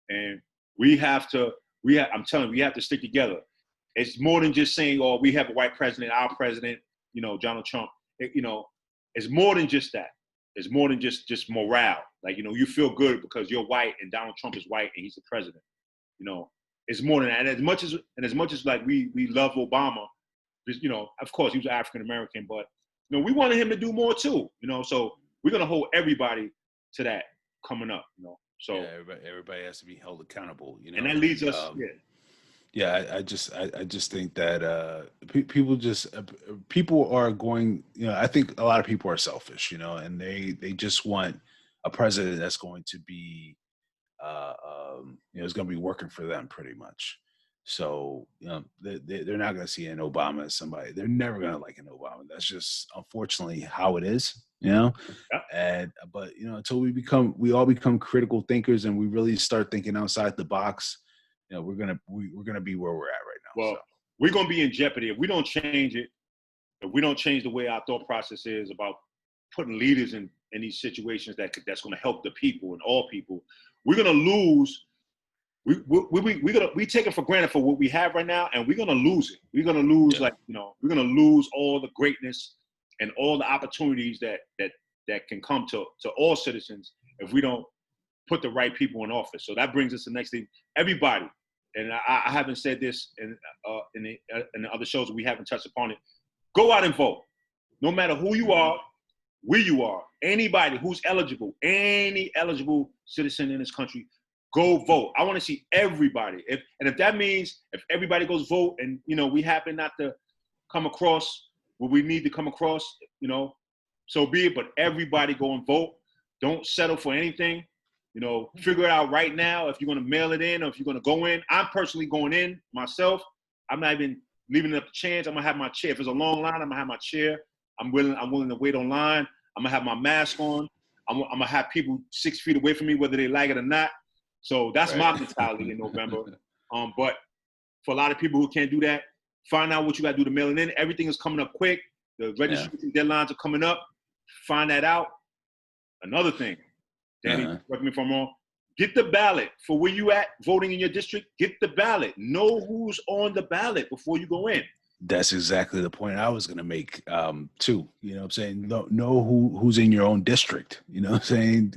and I'm telling you, we have to stick together. It's more than just saying, oh, we have a white president, our president, Donald Trump. It's more than just that. It's more than just morale. Like, you feel good because you're white and Donald Trump is white and he's the president. It's more than that. And as much as like we love Obama, of course he was African American, but we wanted him to do more too. So we're gonna hold everybody to that coming up. So yeah, everybody has to be held accountable. And that leads us. Yeah, I just think that people are going. I think a lot of people are selfish. And they just want a president that's going to be, is going to be working for them pretty much. So they're not going to see an Obama as somebody. They're never going to like an Obama. That's just unfortunately how it is. Yeah. But until we all become critical thinkers and we really start thinking outside the box, we're gonna be where we're at right now. Well, we're gonna be in jeopardy if we don't change it. If we don't change the way our thought process is about putting leaders in these situations that's gonna help the people and all people, we're gonna lose. We take it for granted for what we have right now, and we're gonna lose it. We're gonna lose we're gonna lose all the greatness and all the opportunities that can come to all citizens if we don't put the right people in office. So that brings us to the next thing. Everybody, and I haven't said this in the other shows, we haven't touched upon it. Go out and vote. No matter who you are, where you are, anybody who's eligible, any eligible citizen in this country, go vote. I want to see everybody. If that means if everybody goes vote and we happen not to come across what we need to come across, so be it. But everybody go and vote. Don't settle for anything. Figure it out right now if you're going to mail it in or if you're going to go in. I'm personally going in myself. I'm not even leaving it up to chance. I'm going to have my chair. If it's a long line, I'm going to have my chair. I'm willing to wait online. I'm going to have my mask on. I'm going to have people 6 feet away from me, whether they like it or not. So that's my mentality in November. But for a lot of people who can't do that, find out what you got to do to mail it in. Everything is coming up quick. The registration deadlines are coming up. Find that out. Another thing, Danny, correct me if I'm wrong. Get the ballot for where you at voting in your district. Get the ballot. Know who's on the ballot before you go in. That's exactly the point I was going to make too. I'm saying know who's in your own district. I'm saying,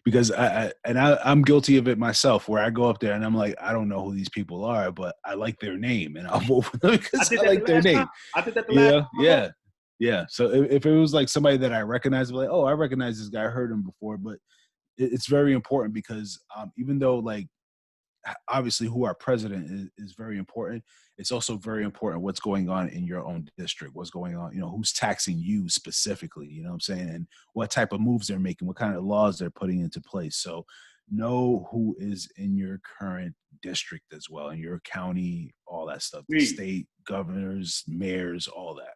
because I'm guilty of it myself, where I go up there and I'm like, I don't know who these people are, but I like their name and I'll vote for them because I like their name. I did that the last time. Yeah. So if it was like somebody that I recognize, like, oh, I recognize this guy, I heard him before, but it's very important because even though like obviously who our president is very important. It's also very important what's going on in your own district, what's going on, who's taxing you specifically, you know what I'm saying? And what type of moves they're making, what kind of laws they're putting into place. So know who is in your current district as well, in your county, all that stuff, the Read. state, governors, mayors, all that.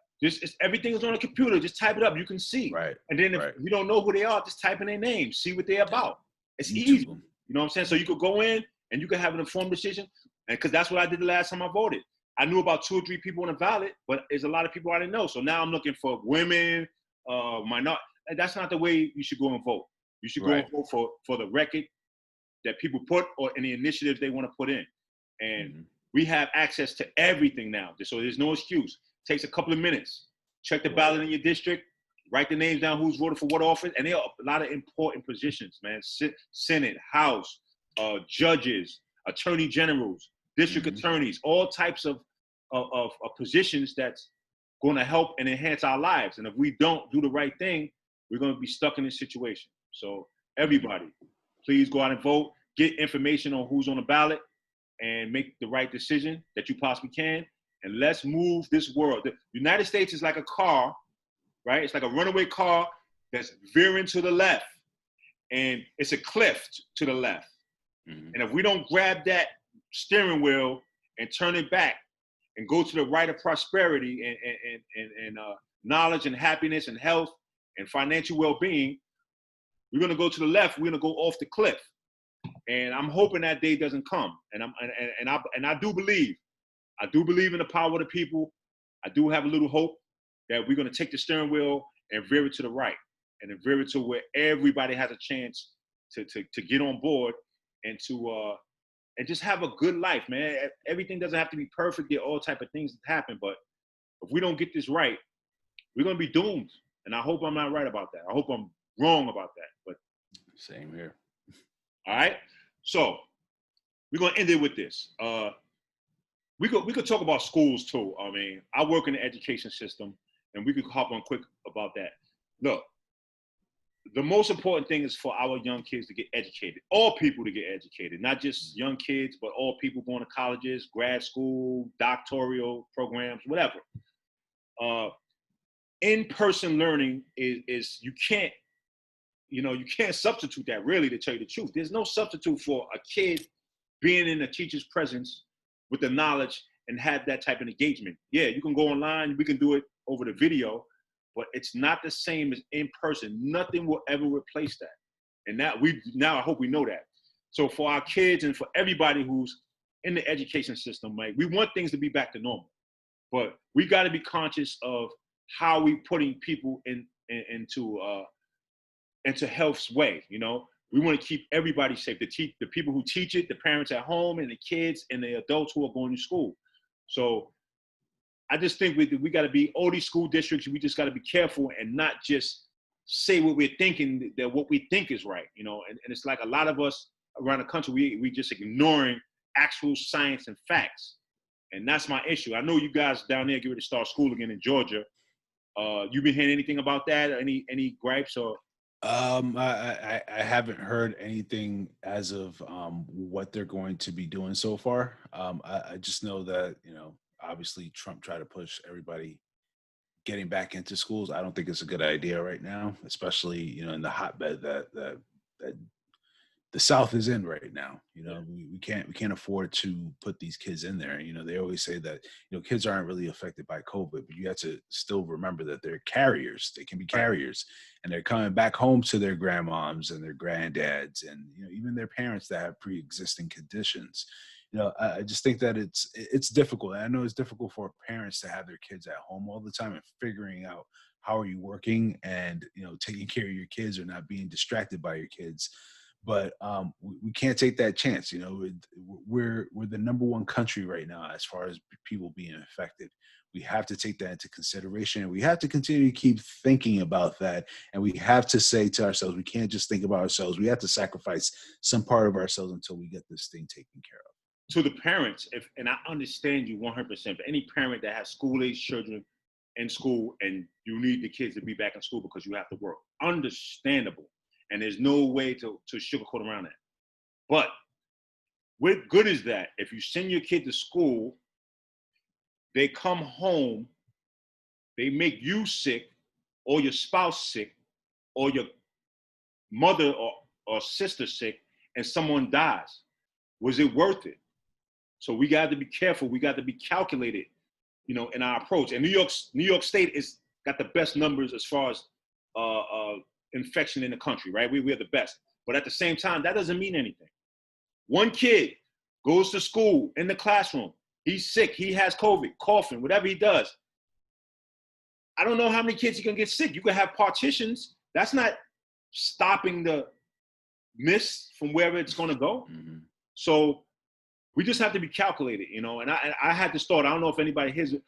Everything is on a computer. Just type it up. You can see. Right. And then if right. you don't know who they are, just type in their name. See what they're about. It's YouTube easy. them. You know what I'm saying? So you could go in and you could have an informed decision. And because that's what I did the last time I voted. I knew about 2 or 3 people on the ballot, but there's a lot of people I didn't know. So now I'm looking for women, minority. That's not the way you should go and vote. You should go and vote for the record that people put or any initiatives they want to put in. And we have access to everything now. So there's no excuse. It takes a couple of minutes. Check the ballot in your district, write the names down, who's voted for what office. And there are a lot of important positions, man. Senate, House, judges, attorney generals, district attorneys, all types of positions that's going to help and enhance our lives. And if we don't do the right thing, we're going to be stuck in this situation. So everybody, please go out and vote. Get information on who's on the ballot and make the right decision that you possibly can. And let's move this world. The United States is like a car, right? It's like a runaway car that's veering to the left. And it's a cliff to the left. And if we don't grab that steering wheel and turn it back and go to the right of prosperity and knowledge and happiness and health and financial well-being, we're going to go to the left. We're going to go off the cliff. And I'm hoping that day doesn't come. And I do believe in the power of the people. I do have a little hope that we're going to take the steering wheel and veer it to the right and then veer it to where everybody has a chance to get on board and to and just have a good life, man. Everything doesn't have to be perfect. There are all type of things that happen, but if we don't get this right, we're going to be doomed. And I hope I'm not right about that. I hope I'm wrong about that. But same here. All right. So we're going to end it with this. We could talk about schools too. I mean, I work in the education system, and we could hop on quick about that. Look, the most important thing is for our young kids to get educated. All people to get educated, not just young kids, but all people going to colleges, grad school, doctoral programs, whatever. In-person learning is you can't substitute that, really, to tell you the truth. There's no substitute for a kid being in a teacher's presence with the knowledge and have that type of engagement. Yeah, you can go online, we can do it over the video, but it's not the same as in person. Nothing will ever replace that. And now I hope we know that. So for our kids and for everybody who's in the education system, Mike, we want things to be back to normal, but we got to be conscious of how we putting people into health's way. We want to keep everybody safe. The people who teach it, the parents at home, and the kids and the adults who are going to school. So I just think we got to be, all these school districts, we just got to be careful and not just say what we're thinking, that what we think is right, and it's like a lot of us around the country, we just ignoring actual science and facts. And that's my issue. I know you guys down there get ready to start school again in Georgia. You been hearing anything about that? Any gripes or? I haven't heard anything as of what they're going to be doing so far. I just know that, obviously Trump tried to push everybody getting back into schools. I don't think it's a good idea right now, especially, in the hotbed that the South is in right now. We can't afford to put these kids in there. They always say that, kids aren't really affected by COVID, but you have to still remember that they're carriers. They can be carriers, and they're coming back home to their grandmoms and their granddads and, even their parents that have pre-existing conditions. I just think that it's difficult. I know it's difficult for parents to have their kids at home all the time and figuring out how are you working and, taking care of your kids or not being distracted by your kids. But we can't take that chance. We're the number one country right now as far as people being infected. We have to take that into consideration. We have to continue to keep thinking about that. And we have to say to ourselves, we can't just think about ourselves. We have to sacrifice some part of ourselves until we get this thing taken care of. To the parents, and I understand you 100%, but any parent that has school-age children in school and you need the kids to be back in school because you have to work, understandable. And there's no way to sugarcoat around that. But what good is that if you send your kid to school, they come home, they make you sick, or your spouse sick, or your mother or sister sick, and someone dies? Was it worth it? So we got to be careful. We got to be calculated, in our approach. And New York State is got the best numbers as far as infection in the country, right? We're the best. But at the same time, that doesn't mean anything. One kid goes to school in the classroom. He's sick. He has COVID, coughing, whatever he does. I don't know how many kids are going to get sick. You can have partitions. That's not stopping the mist from wherever it's going to go. Mm-hmm. So we just have to be calculated, And I had this thought. I don't know if anybody hears it.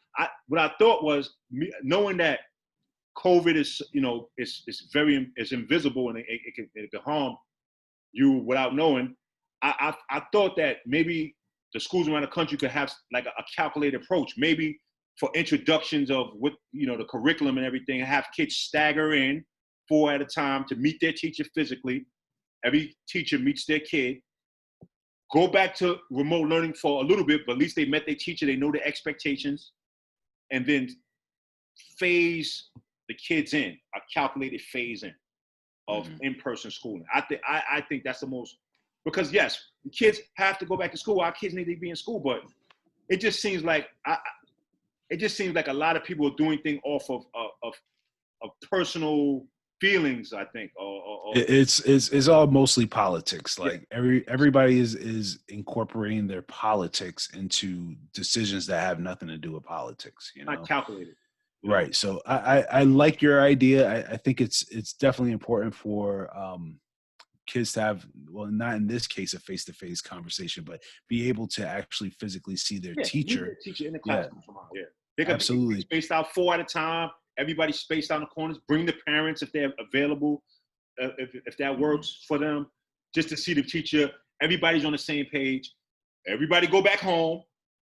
What I thought was knowing that COVID is, is invisible and it can harm you without knowing. I thought that maybe the schools around the country could have like a calculated approach, maybe for introductions of what, the curriculum and everything, have kids stagger in 4 at a time to meet their teacher physically. Every teacher meets their kid. Go back to remote learning for a little bit, but at least they met their teacher, they know the expectations, and then phase the kids in, a calculated phase in of in-person schooling. I think that's the most, because yes, the kids have to go back to school. Our kids need to be in school, but it just seems like a lot of people are doing things off of personal feelings, I think. It's all mostly politics. Like everybody is incorporating their politics into decisions that have nothing to do with politics. Not calculated. Right. So I like your idea. I think it's definitely important for kids to have, well, not in this case a face-to-face conversation, but be able to actually physically see their teacher. Teacher in the classroom. Yeah. They could Absolutely. be spaced out 4 at a time. Everybody spaced out in the corners. Bring the parents if they're available, if that works for them, just to see the teacher. Everybody's on the same page. Everybody go back home.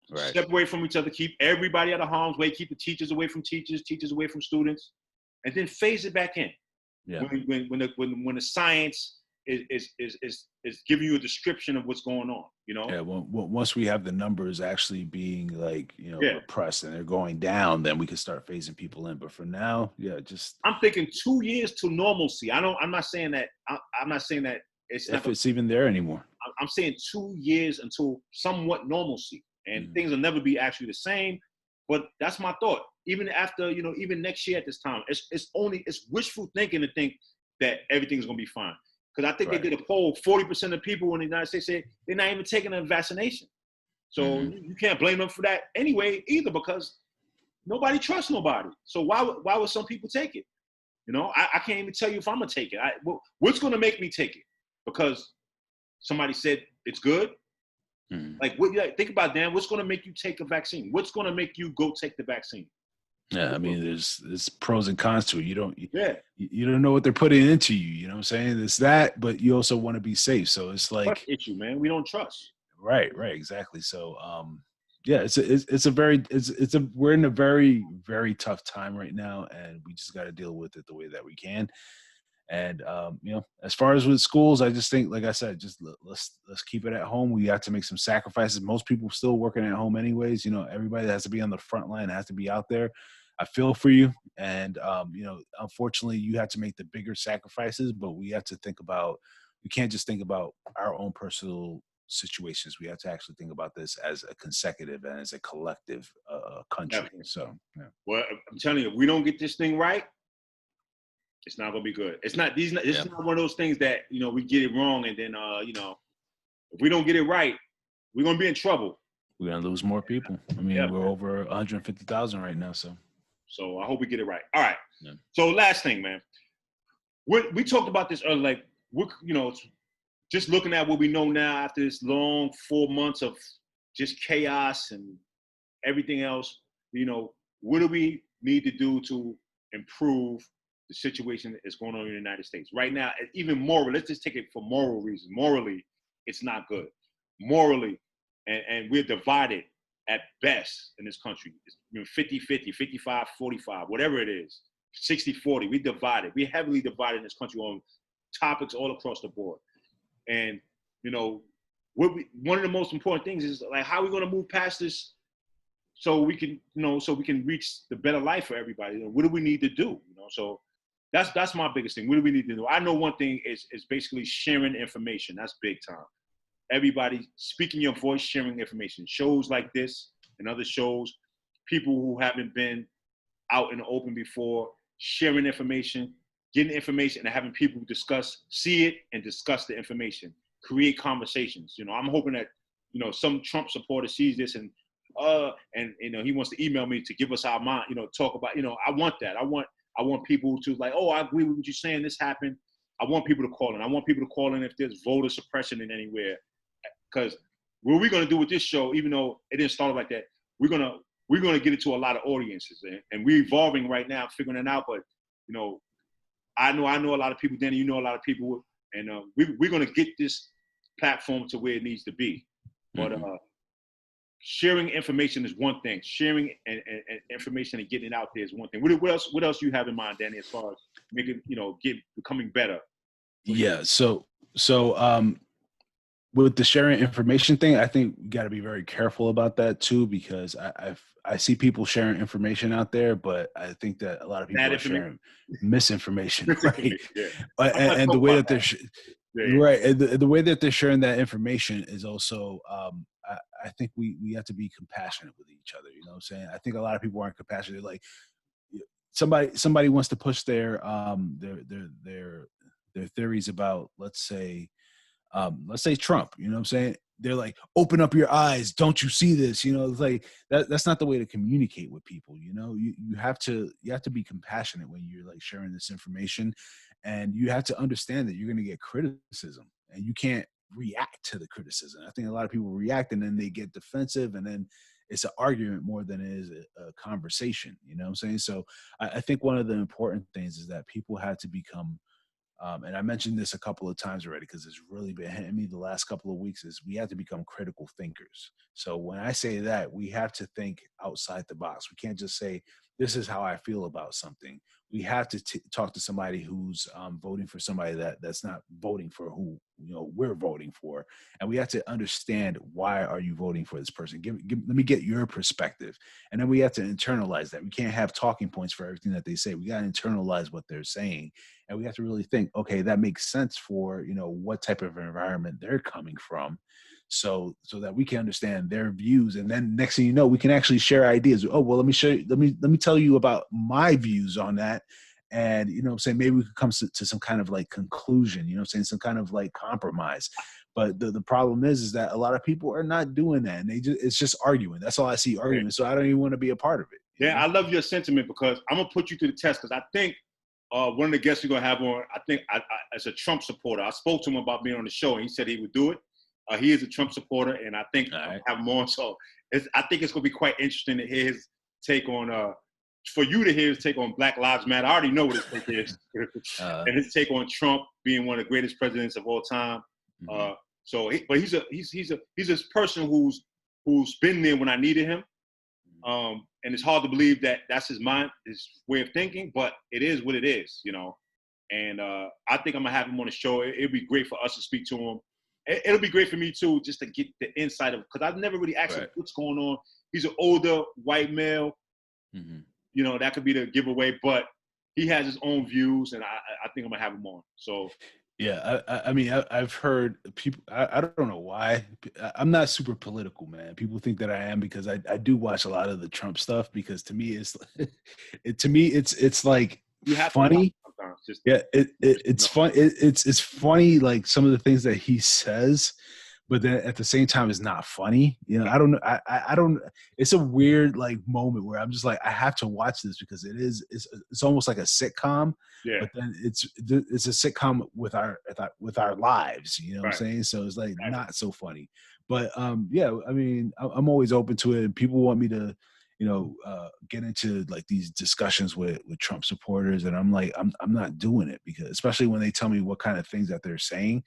Right. Step away from each other. Keep everybody out of harm's way. Keep the teachers away from teachers away from students, and then phase it back in. Yeah. When the science is giving you a description of what's going on, Yeah. Well, once we have the numbers actually being like, repressed and they're going down, then we can start phasing people in. But for now, I'm thinking 2 years to normalcy. I'm not saying that. I'm not saying that it's even there anymore. I'm saying 2 years until somewhat normalcy, and things will never be actually the same. But that's my thought. Even after, even next year at this time, it's wishful thinking to think that everything's gonna be fine. Because I think they did a poll, 40% of people in the United States say they're not even taking a vaccination. So you can't blame them for that anyway either, because nobody trusts nobody. So why would some people take it? I can't even tell you if I'm going to take it. What's going to make me take it? Because somebody said it's good? Like, think about, Dan, what's going to make you take a vaccine? What's going to make you go take the vaccine? Yeah, I mean, there's pros and cons to it. You don't know what they're putting into you. You know what I'm saying? It's that, but you also want to be safe. So it's like trust issue, man. We don't trust. Right, exactly. So, we're in a very, very tough time right now, and we just got to deal with it the way that we can. And as far as with schools, I just think, like I said, just let's keep it at home. We have to make some sacrifices. Most people still working at home anyways. Everybody that has to be on the front line has to be out there. I feel for you. And, unfortunately, you have to make the bigger sacrifices, but we can't just think about our own personal situations. We have to actually think about this as a consecutive and as a collective country. Definitely. So, yeah. Well, I'm telling you, if we don't get this thing right, it's not going to be good. It's not, this is not one of those things that, we get it wrong. And then, if we don't get it right, we're going to be in trouble. We're going to lose more people. I mean, we're over 150,000 right now. So I hope we get it right. All right. Yeah. So last thing, man, we talked about this earlier, like, just looking at what we know now after this long 4 months of just chaos and everything else, what do we need to do to improve the situation that's going on in the United States right now? Even moral, let's just take it for moral reasons. Morally, it's not good. Morally, and we're divided at best in this country. It's 50-50, 55-45, whatever it is, 60-40. We're divided. We're heavily divided in this country on topics all across the board. And, one of the most important things is like how are we going to move past this so we can, so we can reach the better life for everybody. What do we need to do? So that's my biggest thing. What do we need to do? I know one thing is basically sharing information. That's big time. Everybody speaking your voice, sharing information. Shows like this and other shows, people who haven't been out in the open before, sharing information, getting information, and having people see it and discuss the information, create conversations. I'm hoping that some Trump supporter sees this and he wants to email me to give us our mind, talk about. I want that. I want people to like, oh, I agree with what you're saying. This happened. I want people to call in. I want people to call in if there's voter suppression in anywhere. Because what we're going to do with this show, even though it didn't start like that, we're gonna get it to a lot of audiences, and we're evolving right now, figuring it out. But I know a lot of people. Danny, a lot of people, and we're gonna get this platform to where it needs to be. But sharing information is one thing. Sharing and information and getting it out there is one thing. What else you have in mind, Danny, as far as making becoming better? Yeah. So with the sharing information thing, I think we got to be very careful about that too, because I see people sharing information out there, but I think that a lot of people are sharing misinformation, right? Yeah. And the way that they're right, and the way that they're sharing that information is also, I think we have to be compassionate with each other. You know what I'm saying? I think a lot of people aren't compassionate. Like somebody wants to push their theories about, let's say Trump, you know what I'm saying? They're like, open up your eyes. Don't you see this? It's like that's not the way to communicate with people. You have to be compassionate when you're like sharing this information, and you have to understand that you're going to get criticism and you can't react to the criticism. I think a lot of people react and then they get defensive, and then it's an argument more than it is a conversation. You know what I'm saying? So I think one of the important things is that people have to become, and I mentioned this a couple of times already because it's really been hitting me the last couple of weeks, is we have to become critical thinkers. So when I say that, we have to think outside the box. We can't just say, this is how I feel about something. We have to talk to somebody who's voting for somebody that's not voting for who we're voting for, and we have to understand, why are you voting for this person? Let me get your perspective, and then we have to internalize that. We can't have talking points for everything that they say. We got to internalize what they're saying, and we have to really think, okay, that makes sense for what type of environment they're coming from, so that we can understand their views. And then next thing you know, we can actually share ideas. Oh, well, let me tell you about my views on that. And what I'm saying, maybe we could come to some kind of like conclusion, what I'm saying, some kind of like compromise. But the problem is that a lot of people are not doing that, and it's just arguing. That's all I see, arguing. So I don't even want to be a part of it. Yeah, I love your sentiment, because I'm gonna put you to the test, because I think one of the guests we're gonna have on, I think as a Trump supporter, I spoke to him about being on the show, and he said he would do it. He is a Trump supporter, and I think I'll have him on. So I think it's going to be quite interesting to hear his take on, for you to hear his take on Black Lives Matter. I already know what his take is, and his take on Trump being one of the greatest presidents of all time. But he's a person who's been there when I needed him, and it's hard to believe that that's his way of thinking, but it is what it is, And I think I'm gonna have him on the show. It'd be great for us to speak to him. It'll be great for me too, just to get the insight of, because I've never really asked him what's going on. He's an older white male, that could be the giveaway, but he has his own views, and I think I'm gonna have him on. So yeah, I mean, I've heard people. I don't know why. I'm not super political, man. People think that I am because I do watch a lot of the Trump stuff. Because to me, it's like funny. It's fun. It's funny, like some of the things that he says, but then at the same time, it's not funny. I don't know. I don't. It's a weird like moment where I'm just like, I have to watch this because it's almost like a sitcom. Yeah. But then it's a sitcom with our lives. You know what I'm saying? So it's like not so funny. But yeah. I mean, I'm always open to it. People want me to get into like these discussions with Trump supporters, and I'm like, I'm not doing it, because especially when they tell me what kind of things that they're saying,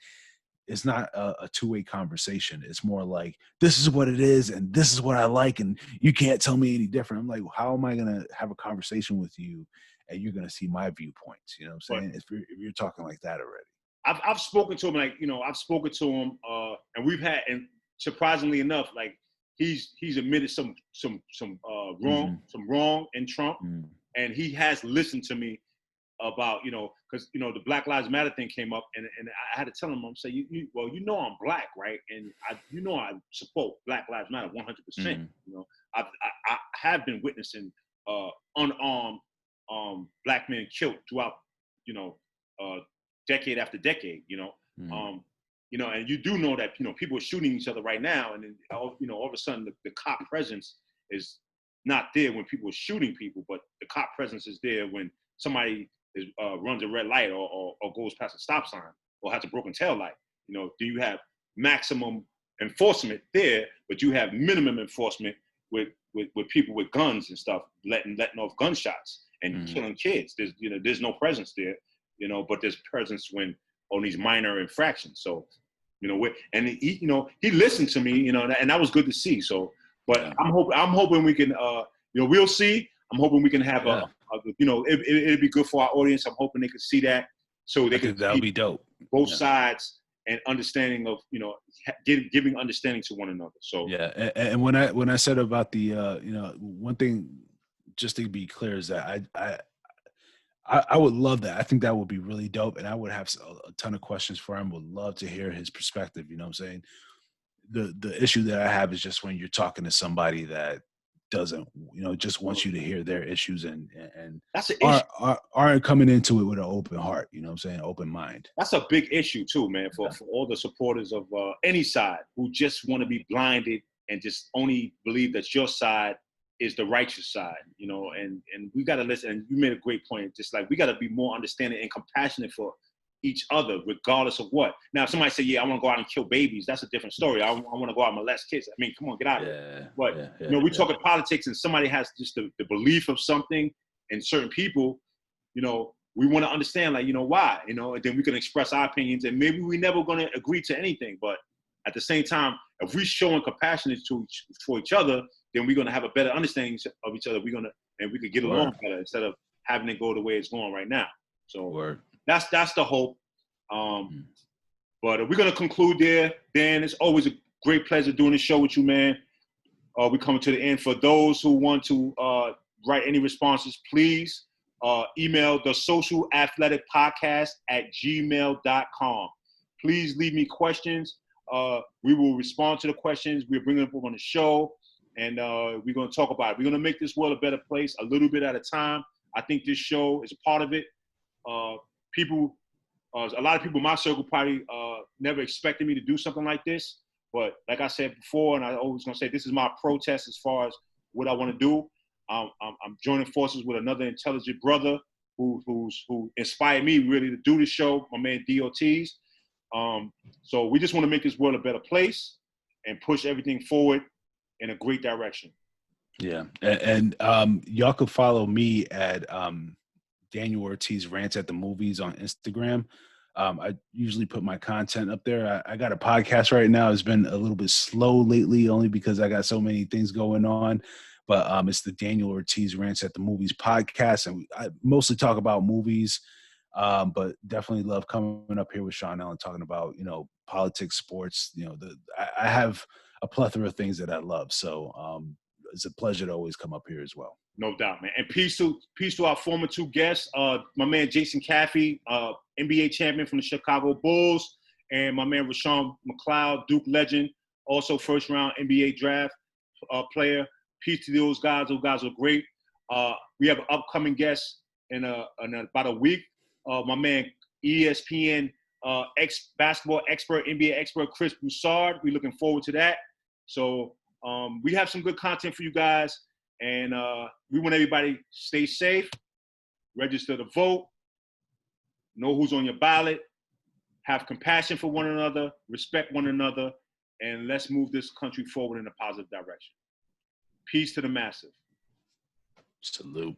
it's not a two-way conversation. It's more like, this is what it is, and this is what I like, and you can't tell me any different. I'm like, how am I gonna have a conversation with you, and you're gonna see my viewpoints? You know what I'm saying? If you're talking like that already. I've spoken to him, like, you know, I've spoken to him, and we've had, and surprisingly enough, like he's admitted some wrong in Trump, and he has listened to me about, you know, because, you know, the Black Lives Matter thing came up, and I had to tell him, I'm saying, well, you know, I'm black, right? And I support Black Lives Matter 100%. You know, I have been witnessing unarmed black men killed throughout, you know, decade after decade. You know, you know, and you do know that, you know, people are shooting each other right now, and then, you know, all of a sudden the cop presence is not there when people are shooting people, but the cop presence is there when somebody runs a red light or goes past a stop sign or has a broken tail light. You know, do you have maximum enforcement there, but you have minimum enforcement with people with guns and stuff, letting off gunshots and killing kids? There's no presence there, you know, but there's presence when on these minor infractions. So, you know, he listened to me, you know, and that was good to see. So, but yeah. I'm hoping we can, you know, we'll see. I'm hoping we can have you know, it'd be good for our audience. I'm hoping they could see that, so they could. That'll be dope. Both sides and understanding of, you know, giving understanding to one another. So yeah, and when I said about the, you know, one thing just to be clear is that I would love that. I think that would be really dope, and I would have a ton of questions for him. Would love to hear his perspective. You know what I'm saying? The issue that I have is just when you're talking to somebody that doesn't, you know, just wants you to hear their issues and that's an issue. Aren't coming into it with an open heart, you know what I'm saying, open mind. That's a big issue too, man, for all the supporters of any side who just want to be blinded and just only believe that your side is the righteous side, you know, and we got to listen. And you made a great point, just like we got to be more understanding and compassionate for each other, regardless of what. Now, if somebody say, yeah, I want to go out and kill babies, that's a different story. I want to go out and molest kids. I mean, come on, get out of it. But, you know, we talking politics, and somebody has just the belief of something in certain people, you know, we want to understand, like, you know, why, you know, and then we can express our opinions, and maybe we never going to agree to anything. But at the same time, if we're showing compassion for each other, then we're going to have a better understanding of each other. And we could get along better instead of having it go the way it's going right now. So that's the hope. But we're going to conclude there. Dan, it's always a great pleasure doing the show with you, man. We're coming to the end. For those who want to write any responses, please email the Social Athletic Podcast at gmail.com. Please leave me questions. We will respond to the questions. We're bringing them up on the show, and we're going to talk about it. We're going to make this world a better place a little bit at a time. I think this show is a part of it. A lot of people in my circle probably never expected me to do something like this. But like I said before, and I always going to say, this is my protest as far as what I want to do. I'm joining forces with another intelligent brother who inspired me really to do this show, my man DOTs. So we just want to make this world a better place and push everything forward in a great direction. Yeah. And y'all could follow me at Daniel Ortiz Rants at the Movies on Instagram. I usually put my content up there. I got a podcast right now. It's been a little bit slow lately, only because I got so many things going on. But it's the Daniel Ortiz Rants at the Movies podcast, and I mostly talk about movies. But definitely love coming up here with Sean Allen talking about, you know, politics, sports. You know, I have a plethora of things that I love. So it's a pleasure to always come up here as well. No doubt, man. And peace to our former two guests, my man Jason Caffey, NBA champion from the Chicago Bulls, and my man Rashawn McLeod, Duke legend, also first round NBA draft player. Peace to those guys. Those guys are great. We have an upcoming guest in about a week. My man ESPN basketball expert, NBA expert Chris Broussard. We're looking forward to that. So we have some good content for you guys. And we want everybody to stay safe, register to vote, know who's on your ballot, have compassion for one another, respect one another, and let's move this country forward in a positive direction. Peace to the massive. Salute.